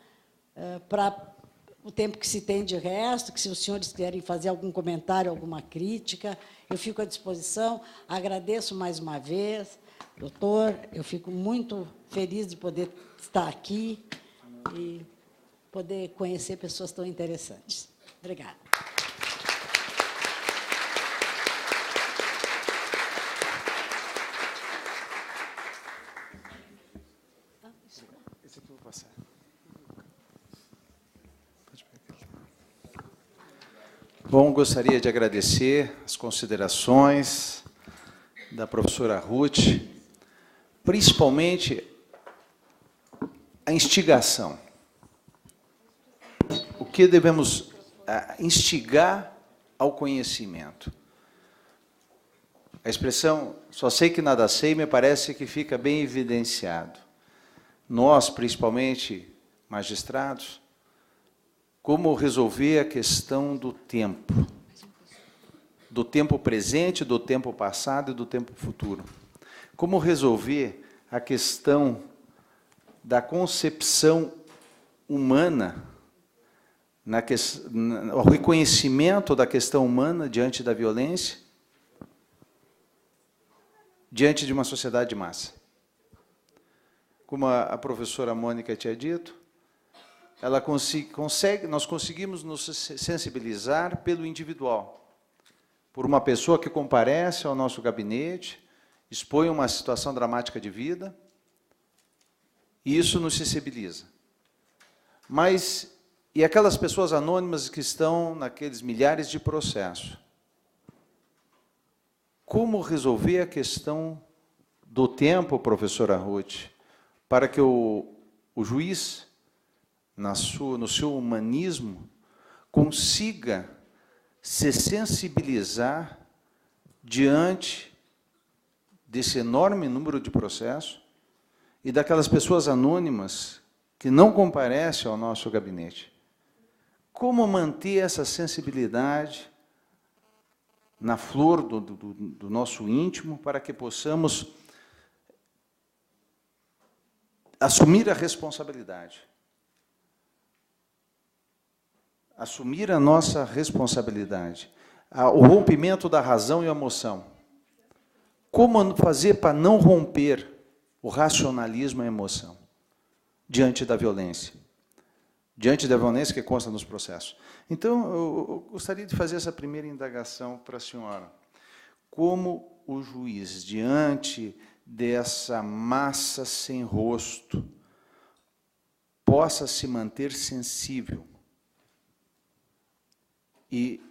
para o tempo que se tem de resto, que se os senhores quiserem fazer algum comentário, alguma crítica, eu fico à disposição. Agradeço mais uma vez, doutor, eu fico muito feliz de poder estar aqui e poder conhecer pessoas tão interessantes. Obrigada. Esse aqui eu vou passar. Bom, gostaria de agradecer as considerações da professora Ruth, principalmente a instigação. O que devemos instigar ao conhecimento? A expressão "só sei que nada sei" me parece que fica bem evidenciado. Nós, principalmente magistrados, como resolver a questão do tempo presente, do tempo passado e do tempo futuro. Como resolver a questão da concepção humana, o reconhecimento da questão humana diante da violência, diante de uma sociedade de massa. Como a professora Mônica tinha dito, nós conseguimos nos sensibilizar pelo individual, por uma pessoa que comparece ao nosso gabinete, expõe uma situação dramática de vida, e isso nos sensibiliza. Mas, e aquelas pessoas anônimas que estão naqueles milhares de processos? Como resolver a questão do tempo, professora Ruth, para que o juiz, no seu humanismo, consiga se sensibilizar diante desse enorme número de processos e daquelas pessoas anônimas que não comparecem ao nosso gabinete? Como manter essa sensibilidade na flor do nosso íntimo para que possamos assumir a responsabilidade? Assumir a nossa responsabilidade. O rompimento da razão e a emoção. Como fazer para não romper o racionalismo e a emoção diante da violência? Diante da violência que consta nos processos. Então, eu gostaria de fazer essa primeira indagação para a senhora. Como o juiz, diante dessa massa sem rosto, possa se manter sensível e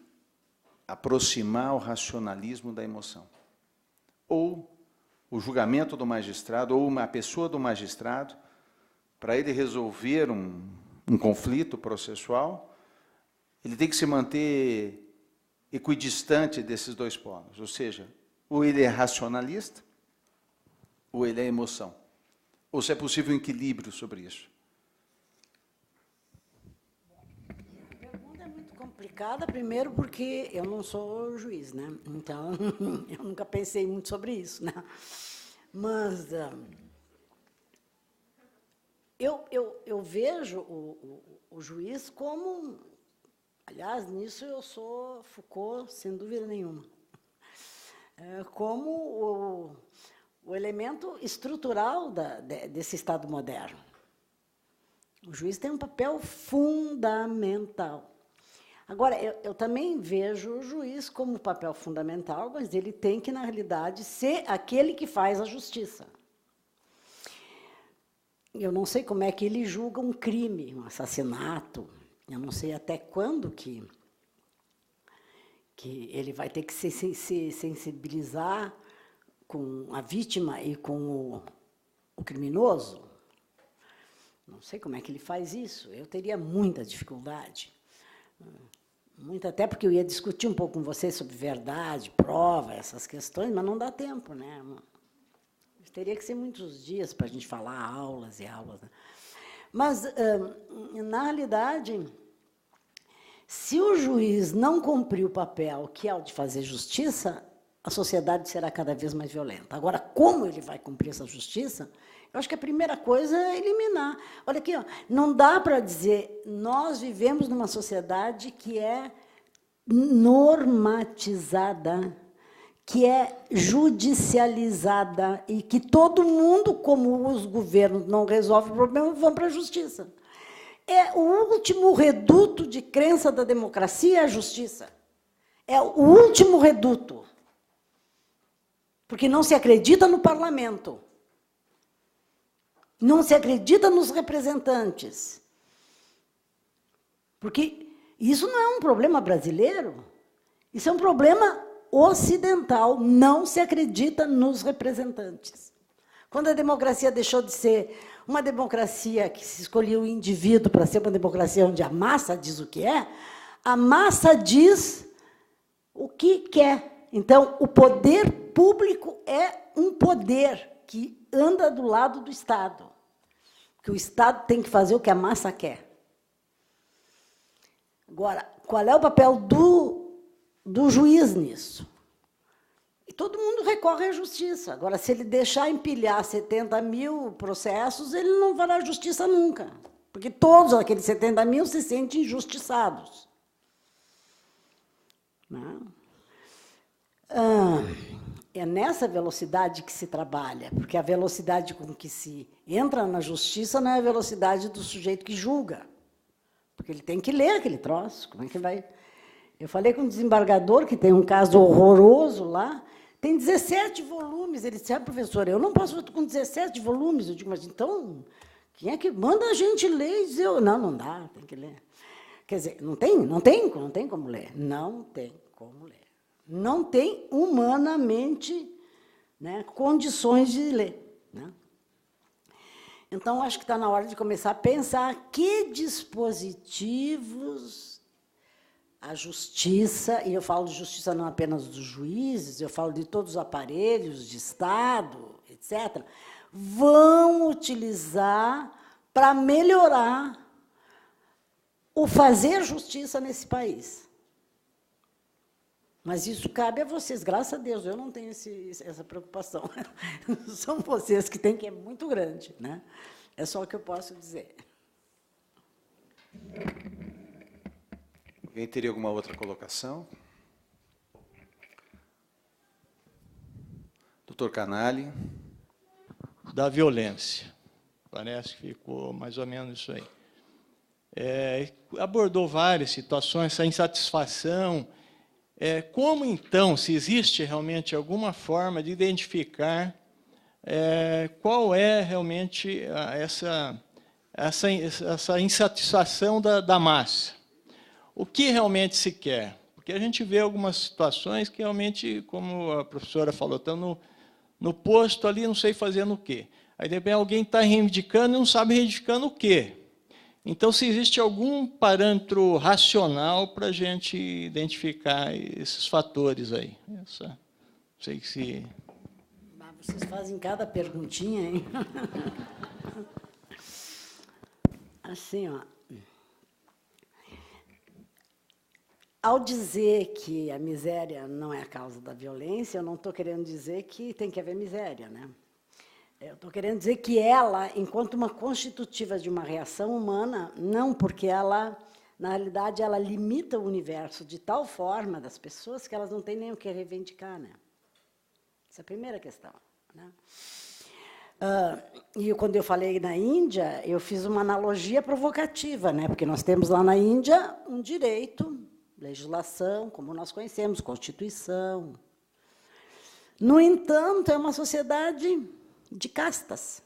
aproximar o racionalismo da emoção? Ou o julgamento do magistrado, ou uma pessoa do magistrado, para ele resolver um conflito processual, ele tem que se manter equidistante desses dois polos, ou seja, ou ele é racionalista, ou ele é emoção. Ou se é possível um equilíbrio sobre isso. Complicada, primeiro porque eu não sou juiz, né? Então, eu nunca pensei muito sobre isso, né? Mas eu vejo o juiz como... Aliás, nisso eu sou Foucault, sem dúvida nenhuma. Como o elemento estrutural desse Estado moderno. O juiz tem um papel fundamental. Agora, eu também vejo o juiz como papel fundamental, mas ele tem que, na realidade, ser aquele que faz a justiça. Eu não sei como é que ele julga um crime, um assassinato. Eu não sei até quando que ele vai ter que se sensibilizar com a vítima e com o criminoso. Não sei como é que ele faz isso. Eu teria muita dificuldade. Muito, até porque eu ia discutir um pouco com você sobre verdade, prova, essas questões, mas não dá tempo, né? Teria que ser muitos dias para a gente falar aulas e aulas. Né? Mas, na realidade, se o juiz não cumprir o papel que é o de fazer justiça, a sociedade será cada vez mais violenta. Agora, como ele vai cumprir essa justiça? Eu acho que a primeira coisa é eliminar. Olha aqui, ó, não dá para dizer, nós vivemos numa sociedade que é normatizada, que é judicializada e que todo mundo, como os governos não resolvem o problema, vão para a justiça. É o último reduto de crença da democracia, a justiça. É o último reduto. Porque não se acredita no parlamento. Não se acredita nos representantes. Porque isso não é um problema brasileiro, isso é um problema ocidental, não se acredita nos representantes. Quando a democracia deixou de ser uma democracia que se escolhia o indivíduo para ser uma democracia onde a massa diz o que é, a massa diz o que quer. Então, o poder público é um poder que anda do lado do Estado, que o Estado tem que fazer o que a massa quer. Agora, qual é o papel do juiz nisso? E todo mundo recorre à justiça. Agora, se ele deixar empilhar 70 mil processos, ele não fará justiça nunca, porque todos aqueles 70 mil se sentem injustiçados. Não? É nessa velocidade que se trabalha, porque a velocidade com que se entra na justiça não é a velocidade do sujeito que julga, porque ele tem que ler aquele troço. Como é que vai? Eu falei com um desembargador que tem um caso horroroso lá, tem 17 volumes. Ele disse, professora, eu não posso com 17 volumes. Eu digo, mas então, quem é que manda a gente ler? E dizer, não dá, tem que ler. Quer dizer, não tem como ler. Não tem como ler. Não tem humanamente, né, condições de ler. Né? Então, acho que está na hora de começar a pensar que dispositivos a justiça, e eu falo de justiça não apenas dos juízes, eu falo de todos os aparelhos de Estado, etc., vão utilizar para melhorar o fazer justiça nesse país. Mas isso cabe a vocês, graças a Deus, eu não tenho essa preocupação. São vocês que têm, que é muito grande. Né? É só o que eu posso dizer. Alguém teria alguma outra colocação? Doutor Canali. Da violência. Parece que ficou mais ou menos isso aí. Abordou várias situações, essa insatisfação. Como, então, se existe realmente alguma forma de identificar qual é realmente essa insatisfação da massa? O que realmente se quer? Porque a gente vê algumas situações que realmente, como a professora falou, estão no posto ali, não sei fazendo o quê. Aí, de repente, alguém está reivindicando e não sabe reivindicando o quê. Então, se existe algum parâmetro racional para a gente identificar esses fatores aí. Não sei se... Vocês fazem cada perguntinha, hein? Assim, ó. Ao dizer que a miséria não é a causa da violência, eu não estou querendo dizer que tem que haver miséria, né? Eu estou querendo dizer que ela, enquanto uma constitutiva de uma reação humana, não, porque ela, na realidade, ela limita o universo de tal forma das pessoas que elas não têm nem o que reivindicar, né? Essa é a primeira questão, né? E quando eu falei na Índia, eu fiz uma analogia provocativa, né? Porque nós temos lá na Índia um direito, legislação, como nós conhecemos, Constituição. No entanto, é uma sociedade de castas.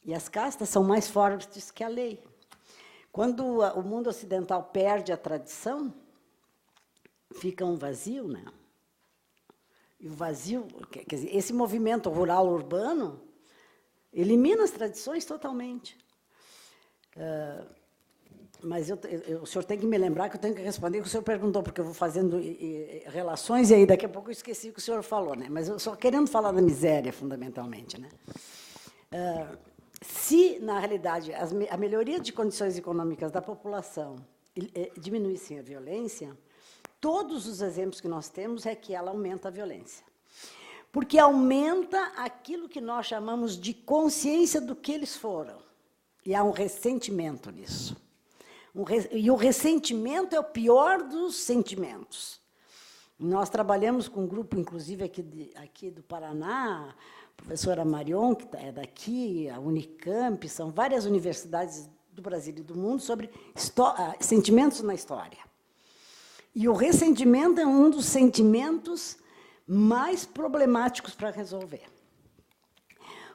E as castas são mais fortes que a lei. Quando o mundo ocidental perde a tradição, fica um vazio, né? E o vazio, quer dizer, esse movimento rural-urbano elimina as tradições totalmente. Mas o senhor tem que me lembrar que eu tenho que responder, que o senhor perguntou, porque eu vou fazendo relações, e aí daqui a pouco eu esqueci o que o senhor falou, né? Mas eu só querendo falar da miséria, fundamentalmente, né? Se, na realidade, a melhoria de condições econômicas da população diminuísse a violência, todos os exemplos que nós temos é que ela aumenta a violência. Porque aumenta aquilo que nós chamamos de consciência do que eles foram. E há um ressentimento nisso. E o ressentimento é o pior dos sentimentos. Nós trabalhamos com um grupo, inclusive, aqui do Paraná, a professora Marion, que é daqui, a Unicamp, são várias universidades do Brasil e do mundo, sobre sentimentos na história. E o ressentimento é um dos sentimentos mais problemáticos para resolver.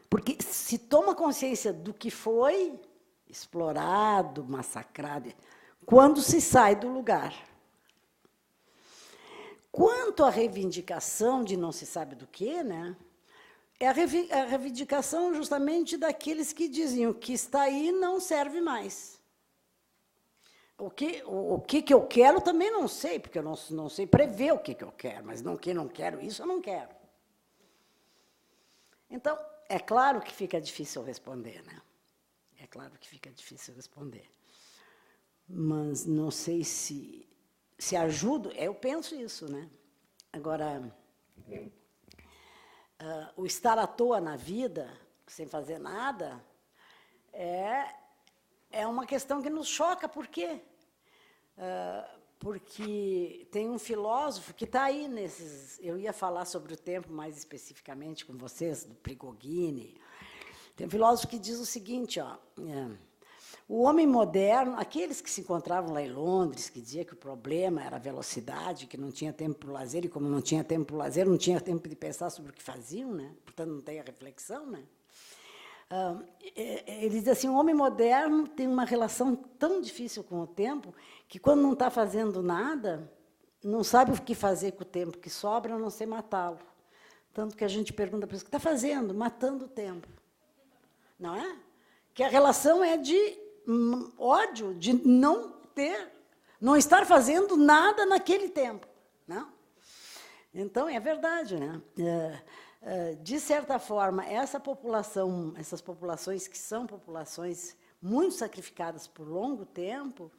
Porque se toma consciência do que foi explorado, massacrado, quando se sai do lugar. Quanto à reivindicação de não se sabe do quê, né? É a reivindicação justamente daqueles que diziam que está aí não serve mais. O que eu quero também não sei, porque eu não sei prever o que eu quero, mas que não quero isso, eu não quero. Então, é claro que fica difícil responder, né? É claro que fica difícil responder. Mas não sei se ajudo, eu penso isso, né? Agora, o estar à toa na vida, sem fazer nada, é uma questão que nos choca. Por quê? Porque tem um filósofo que está aí nesses... Eu ia falar sobre o tempo mais especificamente com vocês, do Prigogine. Tem um filósofo que diz o seguinte, ó, o homem moderno, aqueles que se encontravam lá em Londres, que dizia que o problema era a velocidade, que não tinha tempo para o lazer, e como não tinha tempo para o lazer, não tinha tempo de pensar sobre o que faziam, né? Portanto, não tem a reflexão, né? Ele diz assim, o homem moderno tem uma relação tão difícil com o tempo que, quando não está fazendo nada, não sabe o que fazer com o tempo que sobra, a não ser matá-lo. Tanto que a gente pergunta para eles, o que está fazendo? Matando o tempo. Não é? Que a relação é de ódio, de não estar fazendo nada naquele tempo. Não? Então, é verdade, né? De certa forma, essas populações que são populações muito sacrificadas por longo tempo,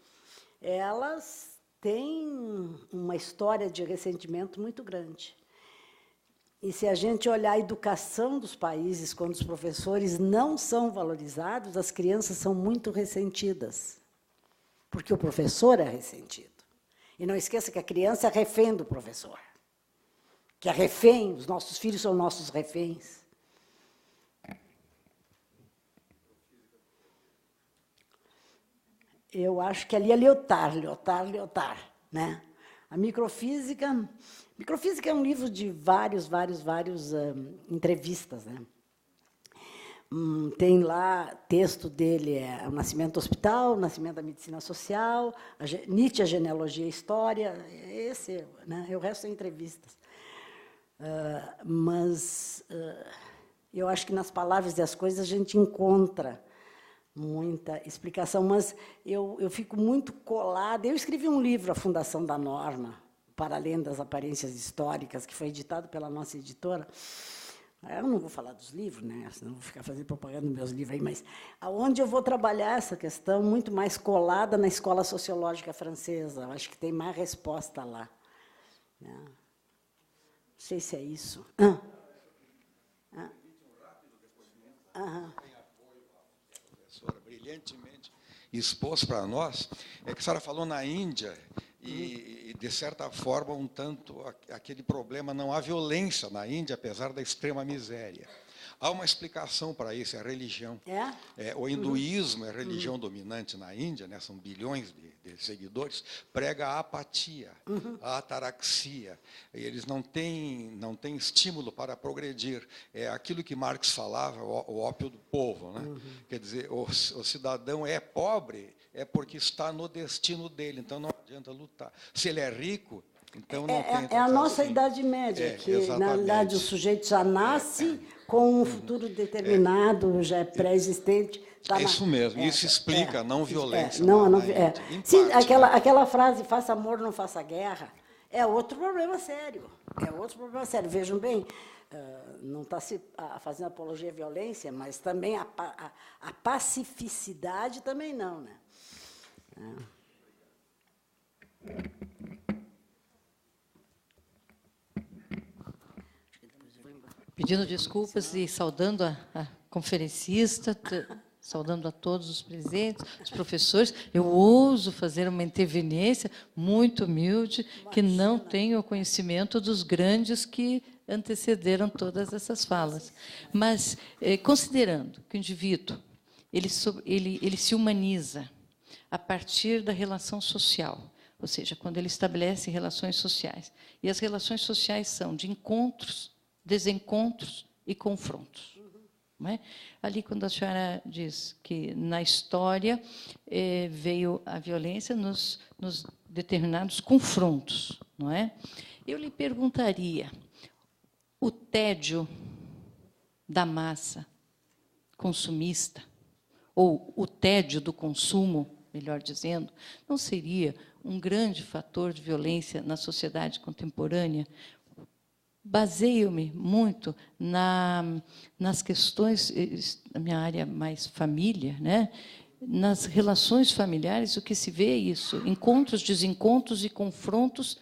elas têm uma história de ressentimento muito grande. E se a gente olhar a educação dos países, quando os professores não são valorizados, as crianças são muito ressentidas, porque o professor é ressentido. E não esqueça que a criança é refém do professor. Que é refém, os nossos filhos são nossos reféns. Eu acho que ali é Lyotard, né? A microfísica é um livro de várias entrevistas, né? Tem lá, texto dele é O Nascimento do Hospital, O Nascimento da Medicina Social, Nietzsche, a Genealogia e a História, né? O resto é entrevistas. Mas eu acho que nas palavras e as coisas a gente encontra muita explicação, mas eu fico muito colada. Eu escrevi um livro, A Fundação da Norma, para além das aparências históricas, que foi editado pela nossa editora. Eu não vou falar dos livros, né? Senão vou ficar fazendo propaganda dos meus livros aí, mas aonde eu vou trabalhar essa questão muito mais colada na escola sociológica francesa. Eu acho que tem mais resposta lá. Né? Não sei se é isso. expôs para nós, é que a senhora falou na Índia, e, de certa forma, um tanto aquele problema, não há violência na Índia, apesar da extrema miséria. Há uma explicação para isso, é a religião. O hinduísmo é a religião dominante na Índia, né, são bilhões de seguidores, prega a apatia, a ataraxia. E eles não têm estímulo para progredir. É aquilo que Marx falava, o ópio do povo. Né? Quer dizer, o cidadão é pobre porque está no destino dele, então não adianta lutar. Se ele é rico, então não tem... É a nossa Idade Média, que, exatamente. na verdade, o sujeito já nasce com um futuro determinado, já é pré-existente. Tá isso mesmo, isso explica a não violência. Sim, aquela frase, faça amor, não faça guerra, é outro problema sério. Vejam bem, não está se fazendo apologia à violência, mas também a pacificidade também não. Né? Pedindo desculpas e saudando a conferencista, saudando a todos os presentes, os professores. Eu ouso fazer uma interveniência muito humilde, que não tenho o conhecimento dos grandes que antecederam todas essas falas. Mas, considerando que o indivíduo ele se humaniza a partir da relação social, ou seja, quando ele estabelece relações sociais, e as relações sociais são de encontros, desencontros e confrontos. Não é? Ali, quando a senhora diz que, na história, veio a violência nos determinados confrontos, não é? Eu lhe perguntaria, o tédio da massa consumista, ou o tédio do consumo, melhor dizendo, não seria um grande fator de violência na sociedade contemporânea? Baseio-me muito nas questões, na minha área mais família, né? Nas relações familiares, o que se vê é isso, encontros, desencontros e confrontos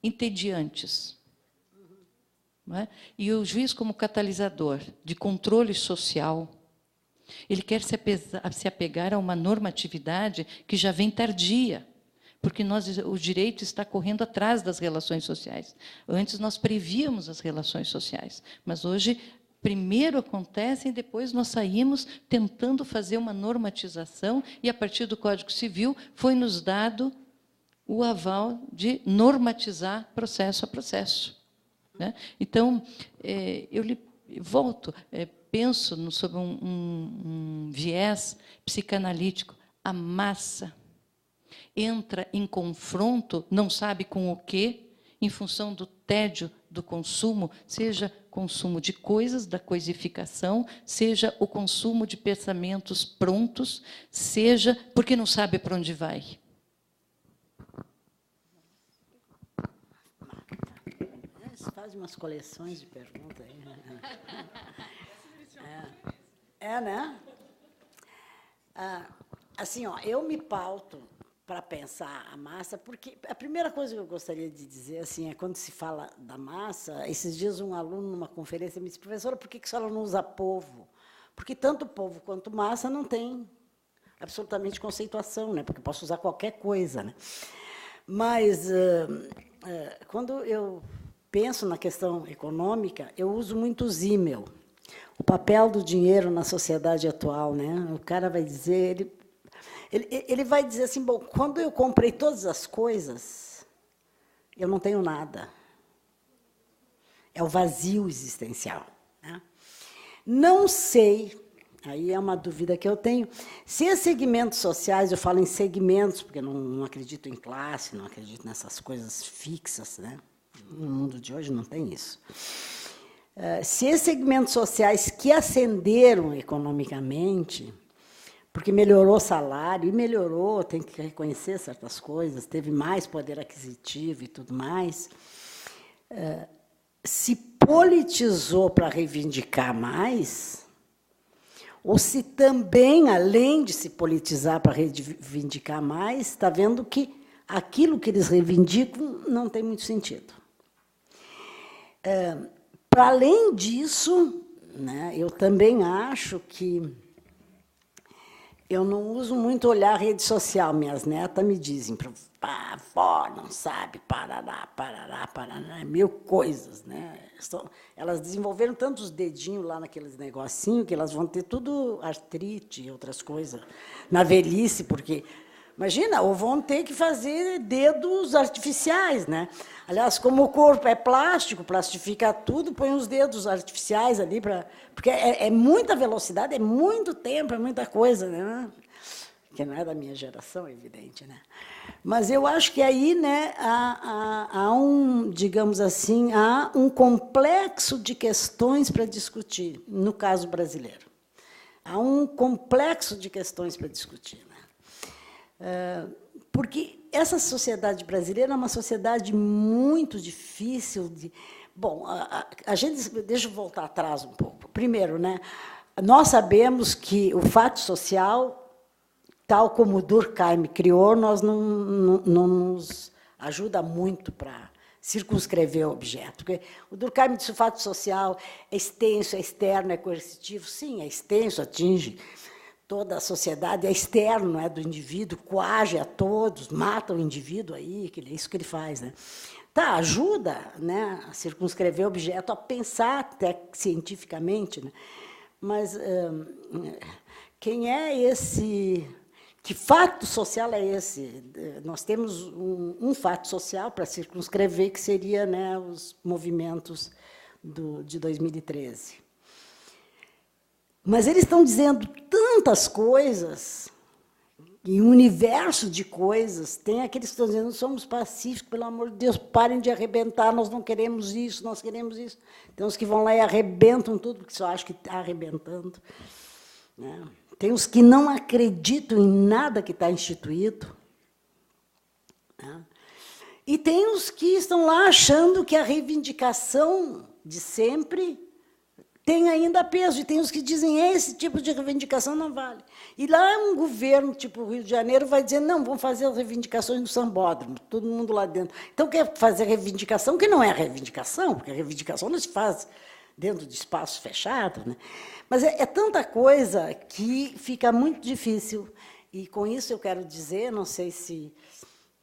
entediantes. Não é? E o juiz, como catalisador de controle social, ele quer se apegar a uma normatividade que já vem tardia, porque o direito está correndo atrás das relações sociais. Antes, nós prevíamos as relações sociais, mas hoje, primeiro acontecem e depois nós saímos tentando fazer uma normatização, e, a partir do Código Civil, foi-nos dado o aval de normatizar processo a processo. Né? Então, eu lhe volto, penso sobre um viés psicanalítico. A massa entra em confronto, não sabe com o quê, em função do tédio do consumo, seja consumo de coisas, da coisificação, seja o consumo de pensamentos prontos, seja porque não sabe para onde vai. Você faz umas coleções de perguntas aí. Né? Assim, eu me pauto para pensar a massa, porque a primeira coisa que eu gostaria de dizer assim, é quando se fala da massa, esses dias um aluno, numa conferência, me disse, professora, por que a senhora não usa povo? Porque tanto povo quanto massa não tem absolutamente conceituação, né? Porque eu posso usar qualquer coisa. Né? Mas, quando eu penso na questão econômica, eu uso muito o Zimmel, o papel do dinheiro na sociedade atual. Né? O cara vai dizer... Ele vai dizer assim, bom, quando eu comprei todas as coisas, eu não tenho nada. É o vazio existencial. Né? Não sei, aí é uma dúvida que eu tenho, se os segmentos sociais, eu falo em segmentos, porque eu não acredito em classe, não acredito nessas coisas fixas, né? No mundo de hoje não tem isso. Se esses segmentos sociais que ascenderam economicamente, porque melhorou o salário, e melhorou, tem que reconhecer certas coisas, teve mais poder aquisitivo e tudo mais, se politizou para reivindicar mais, ou se também, além de se politizar para reivindicar mais, está vendo que aquilo que eles reivindicam não tem muito sentido. Para além disso, né, eu também acho que Eu não uso muito olhar a rede social. Minhas netas me dizem, avó, não sabe, parará, parará, parará, mil coisas, né? Elas desenvolveram tantos dedinhos lá naqueles negocinhos que elas vão ter tudo artrite e outras coisas na velhice, porque, imagina, ou vão ter que fazer dedos artificiais, né? Aliás, como o corpo é plástico, plastifica tudo, põe os dedos artificiais ali, porque é muita velocidade, é muito tempo, é muita coisa, né? Que não é da minha geração, é evidente, né? Mas eu acho que aí, né, há um, digamos assim, há um complexo de questões para discutir, no caso brasileiro. Há um complexo de questões para discutir, né? Porque essa sociedade brasileira é uma sociedade muito difícil de... Bom, a gente... Deixa eu voltar atrás um pouco. Primeiro, né, nós sabemos que o fato social, tal como o Durkheim criou, nós não nos ajuda muito para circunscrever o objeto. Porque o Durkheim disse que o fato social é extenso, é externo, é coercitivo. Sim, é extenso, atinge toda a sociedade, é externo, não é, do indivíduo, coage a todos, mata o indivíduo aí, que é isso que ele faz, né? Tá, ajuda, né, a circunscrever o objeto, a pensar até cientificamente, né? Mas quem é esse... Que fato social é esse? Nós temos um fato social para circunscrever, que seria, né, os movimentos de 2013. Mas eles estão dizendo tantas coisas, e um universo de coisas. Tem aqueles que estão dizendo, somos pacíficos, pelo amor de Deus, parem de arrebentar, nós não queremos isso, nós queremos isso. Tem uns que vão lá e arrebentam tudo, porque só acham que está arrebentando, né? Tem os que não acreditam em nada que está instituído, né? E tem os que estão lá achando que a reivindicação de sempre tem ainda peso, e tem os que dizem esse tipo de reivindicação não vale. E lá um governo, tipo o Rio de Janeiro, vai dizer, não, vamos fazer as reivindicações no sambódromo, todo mundo lá dentro. Então, quer fazer reivindicação, que não é reivindicação, porque a reivindicação não se faz dentro de espaço fechado, né? Mas é tanta coisa que fica muito difícil. E, com isso, eu quero dizer, não sei se...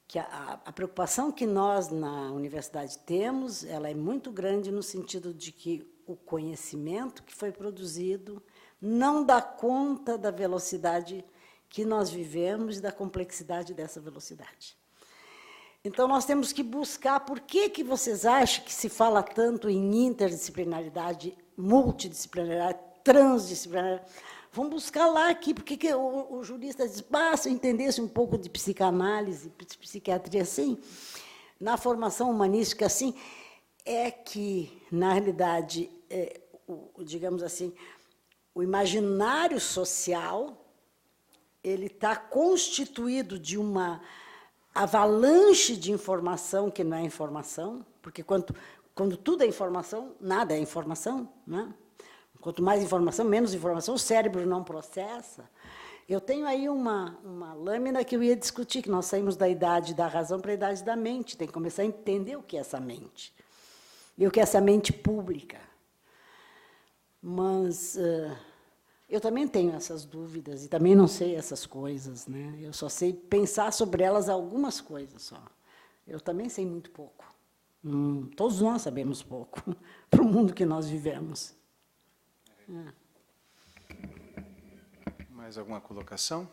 que a preocupação que nós, na universidade, temos, ela é muito grande no sentido de que o conhecimento que foi produzido não dá conta da velocidade que nós vivemos e da complexidade dessa velocidade. Então, nós temos que buscar por que vocês acham que se fala tanto em interdisciplinaridade, multidisciplinaridade, transdisciplinaridade. Vamos buscar lá aqui, porque o jurista diz, se eu entendesse um pouco de psicanálise, de psiquiatria assim, na formação humanística assim, é que, na realidade, digamos assim, o imaginário social ele está constituído de uma avalanche de informação que não é informação, porque quando tudo é informação, nada é informação, né? Quanto mais informação, menos informação, o cérebro não processa. Eu tenho aí uma lâmina que eu ia discutir, que nós saímos da idade da razão para a idade da mente. Tem que começar a entender o que é essa mente. E o que é essa mente pública. Mas eu também tenho essas dúvidas, e também não sei essas coisas, né? Eu só sei pensar sobre elas algumas coisas só. Eu também sei muito pouco. Todos nós sabemos pouco para o mundo que nós vivemos. Mais alguma colocação?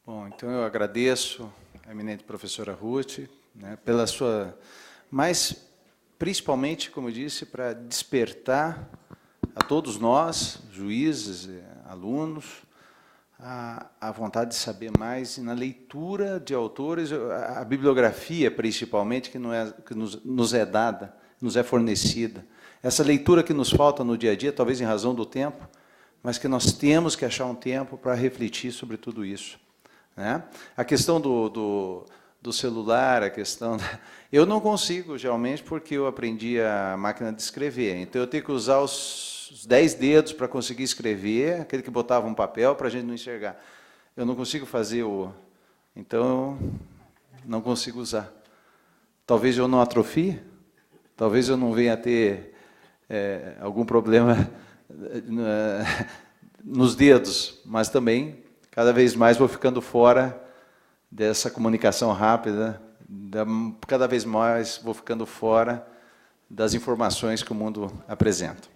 Bom, então eu agradeço a eminente professora Ruth, né, pela sua... Mas, principalmente, como eu disse, para despertar a todos nós, juízes, alunos, a vontade de saber mais na leitura de autores, a bibliografia, principalmente, que nos é dada, nos é fornecida. Essa leitura que nos falta no dia a dia, talvez em razão do tempo, mas que nós temos que achar um tempo para refletir sobre tudo isso, né? A questão do celular, a questão... Eu não consigo, geralmente, porque eu aprendi a máquina de escrever. Então, eu tenho que usar os 10 dedos para conseguir escrever, aquele que botava um papel para a gente não enxergar. Eu não consigo fazer o... Então, não consigo usar. Talvez eu não atrofie, talvez eu não venha a ter algum problema nos dedos, mas também cada vez mais vou ficando fora dessa comunicação rápida, cada vez mais vou ficando fora das informações que o mundo apresenta.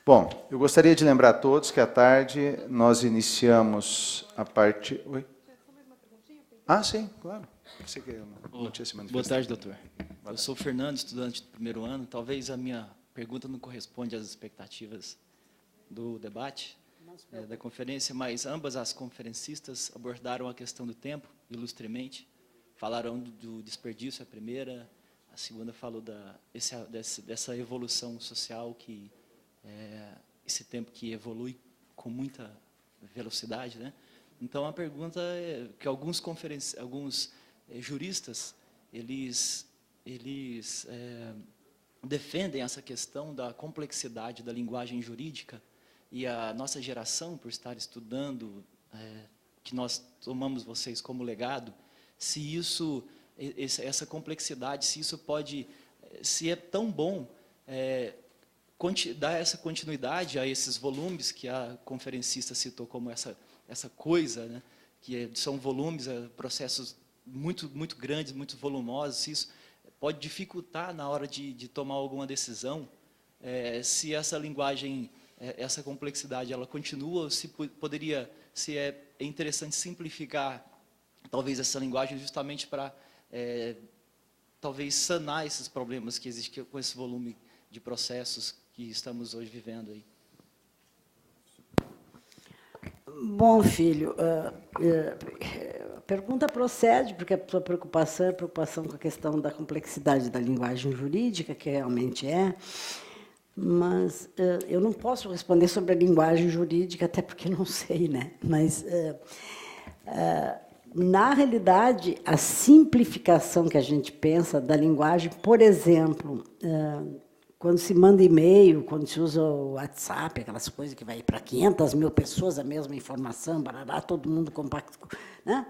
Bom, eu gostaria de lembrar a todos que à tarde nós iniciamos a parte... Oi? Ah, sim, claro. Você que não tinha se manifestado. Boa tarde, doutor. Eu sou o Fernando, estudante do primeiro ano. Talvez a minha pergunta não corresponde às expectativas do debate, da conferência, mas ambas as conferencistas abordaram a questão do tempo, ilustremente. Falaram do desperdício, a primeira, a segunda falou dessa evolução social, que esse tempo que evolui com muita velocidade, né? Então, a pergunta é que alguns juristas, eles defendem essa questão da complexidade da linguagem jurídica, e a nossa geração, por estar estudando, que nós tomamos vocês como legado, se essa complexidade, se é tão bom dar essa continuidade a esses volumes que a conferencista citou como essa coisa, né, que são volumes, processos muito, muito grandes, muito volumosos, se isso pode dificultar na hora de tomar alguma decisão, se essa linguagem, essa complexidade, ela continua, se é interessante simplificar, talvez, essa linguagem justamente para, talvez, sanar esses problemas que existem com esse volume de processos que estamos hoje vivendo aí. Bom, filho, a pergunta procede, porque a sua preocupação é a preocupação com a questão da complexidade da linguagem jurídica, que realmente é, mas eu não posso responder sobre a linguagem jurídica, até porque não sei, né? Mas, na realidade, a simplificação que a gente pensa da linguagem, por exemplo, quando se manda e-mail, quando se usa o WhatsApp, aquelas coisas que vai para 500 mil pessoas, a mesma informação, barará, todo mundo compacto, né?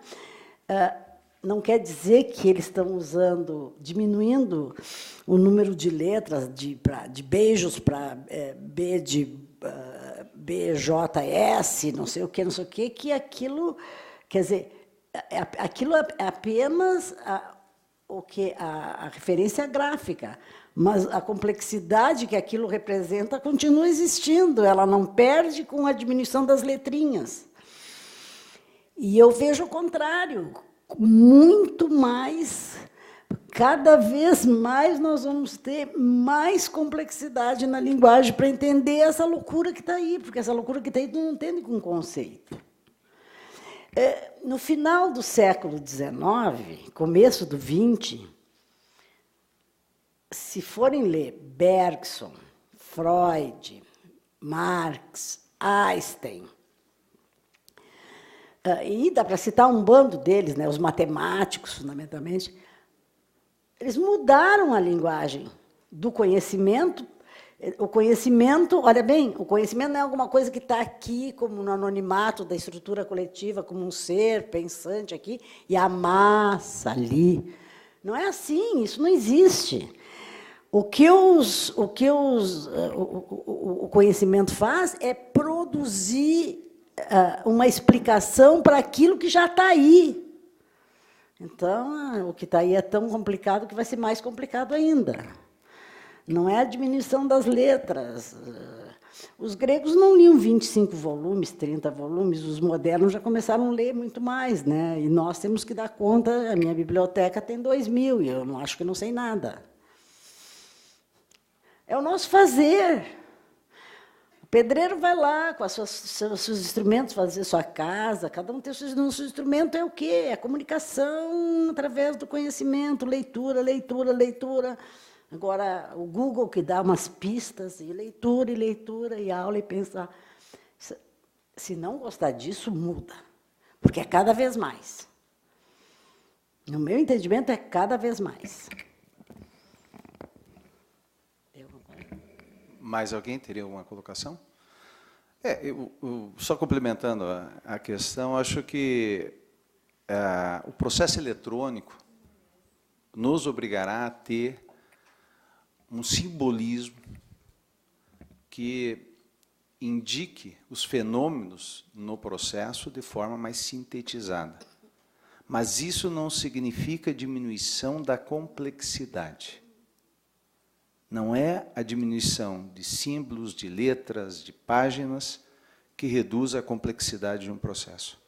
Não quer dizer que eles estão diminuindo o número de letras, de beijos para B de BJS, não sei o quê, que aquilo, quer dizer, aquilo é apenas a referência gráfica, mas a complexidade que aquilo representa continua existindo, ela não perde com a diminuição das letrinhas. E eu vejo o contrário, muito mais, cada vez mais nós vamos ter mais complexidade na linguagem para entender essa loucura que está aí, porque essa loucura que está aí tu não entende com conceito. No final do século XIX, começo do XX, se forem ler Bergson, Freud, Marx, Einstein, e dá para citar um bando deles, né, os matemáticos, fundamentalmente, eles mudaram a linguagem do conhecimento. O conhecimento, olha bem, o conhecimento não é alguma coisa que está aqui, como no anonimato da estrutura coletiva, como um ser pensante aqui, e a massa ali. Não é assim, isso não existe. O conhecimento faz é produzir uma explicação para aquilo que já está aí. Então, o que está aí é tão complicado que vai ser mais complicado ainda. Não é a diminuição das letras. Os gregos não liam 25 volumes, 30 volumes, os modernos já começaram a ler muito mais, né? E nós temos que dar conta, a minha biblioteca tem 2.000, e eu não acho que não sei nada. É o nosso fazer. O pedreiro vai lá com seus instrumentos fazer sua casa, cada um tem o seu instrumento, é o quê? É a comunicação através do conhecimento, leitura, leitura, leitura. Agora, o Google que dá umas pistas, e leitura, e aula, e pensar. Se não gostar disso, muda, porque é cada vez mais. No meu entendimento, é cada vez mais. Mais alguém teria alguma colocação? Só complementando a questão, acho que o processo eletrônico nos obrigará a ter um simbolismo que indique os fenômenos no processo de forma mais sintetizada. Mas isso não significa diminuição da complexidade. Não é a diminuição de símbolos, de letras, de páginas que reduz a complexidade de um processo.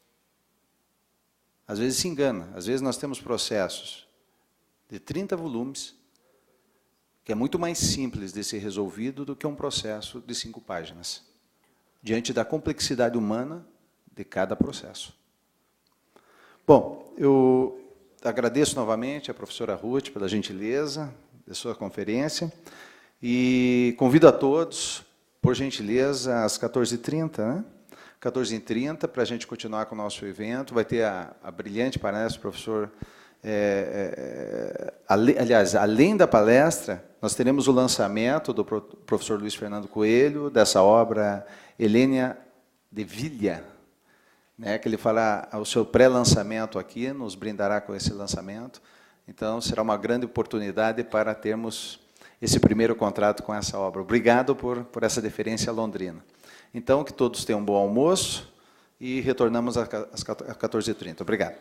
Às vezes se engana. Às vezes nós temos processos de 30 volumes, que é muito mais simples de ser resolvido do que um processo de 5 páginas, diante da complexidade humana de cada processo. Bom, eu agradeço novamente a professora Ruth pela gentileza de sua conferência e convido a todos, por gentileza, às 14h30, né? 14h30, para a gente continuar com o nosso evento. Vai ter a brilhante palestra do professor... aliás, além da palestra, nós teremos o lançamento do professor Luiz Fernando Coelho, dessa obra Helênia de Vilha, né, que ele fará o seu pré-lançamento aqui, nos brindará com esse lançamento. Então, será uma grande oportunidade para termos esse primeiro contrato com essa obra. Obrigado por essa deferência londrina. Então, que todos tenham um bom almoço e retornamos às 14h30. Obrigado.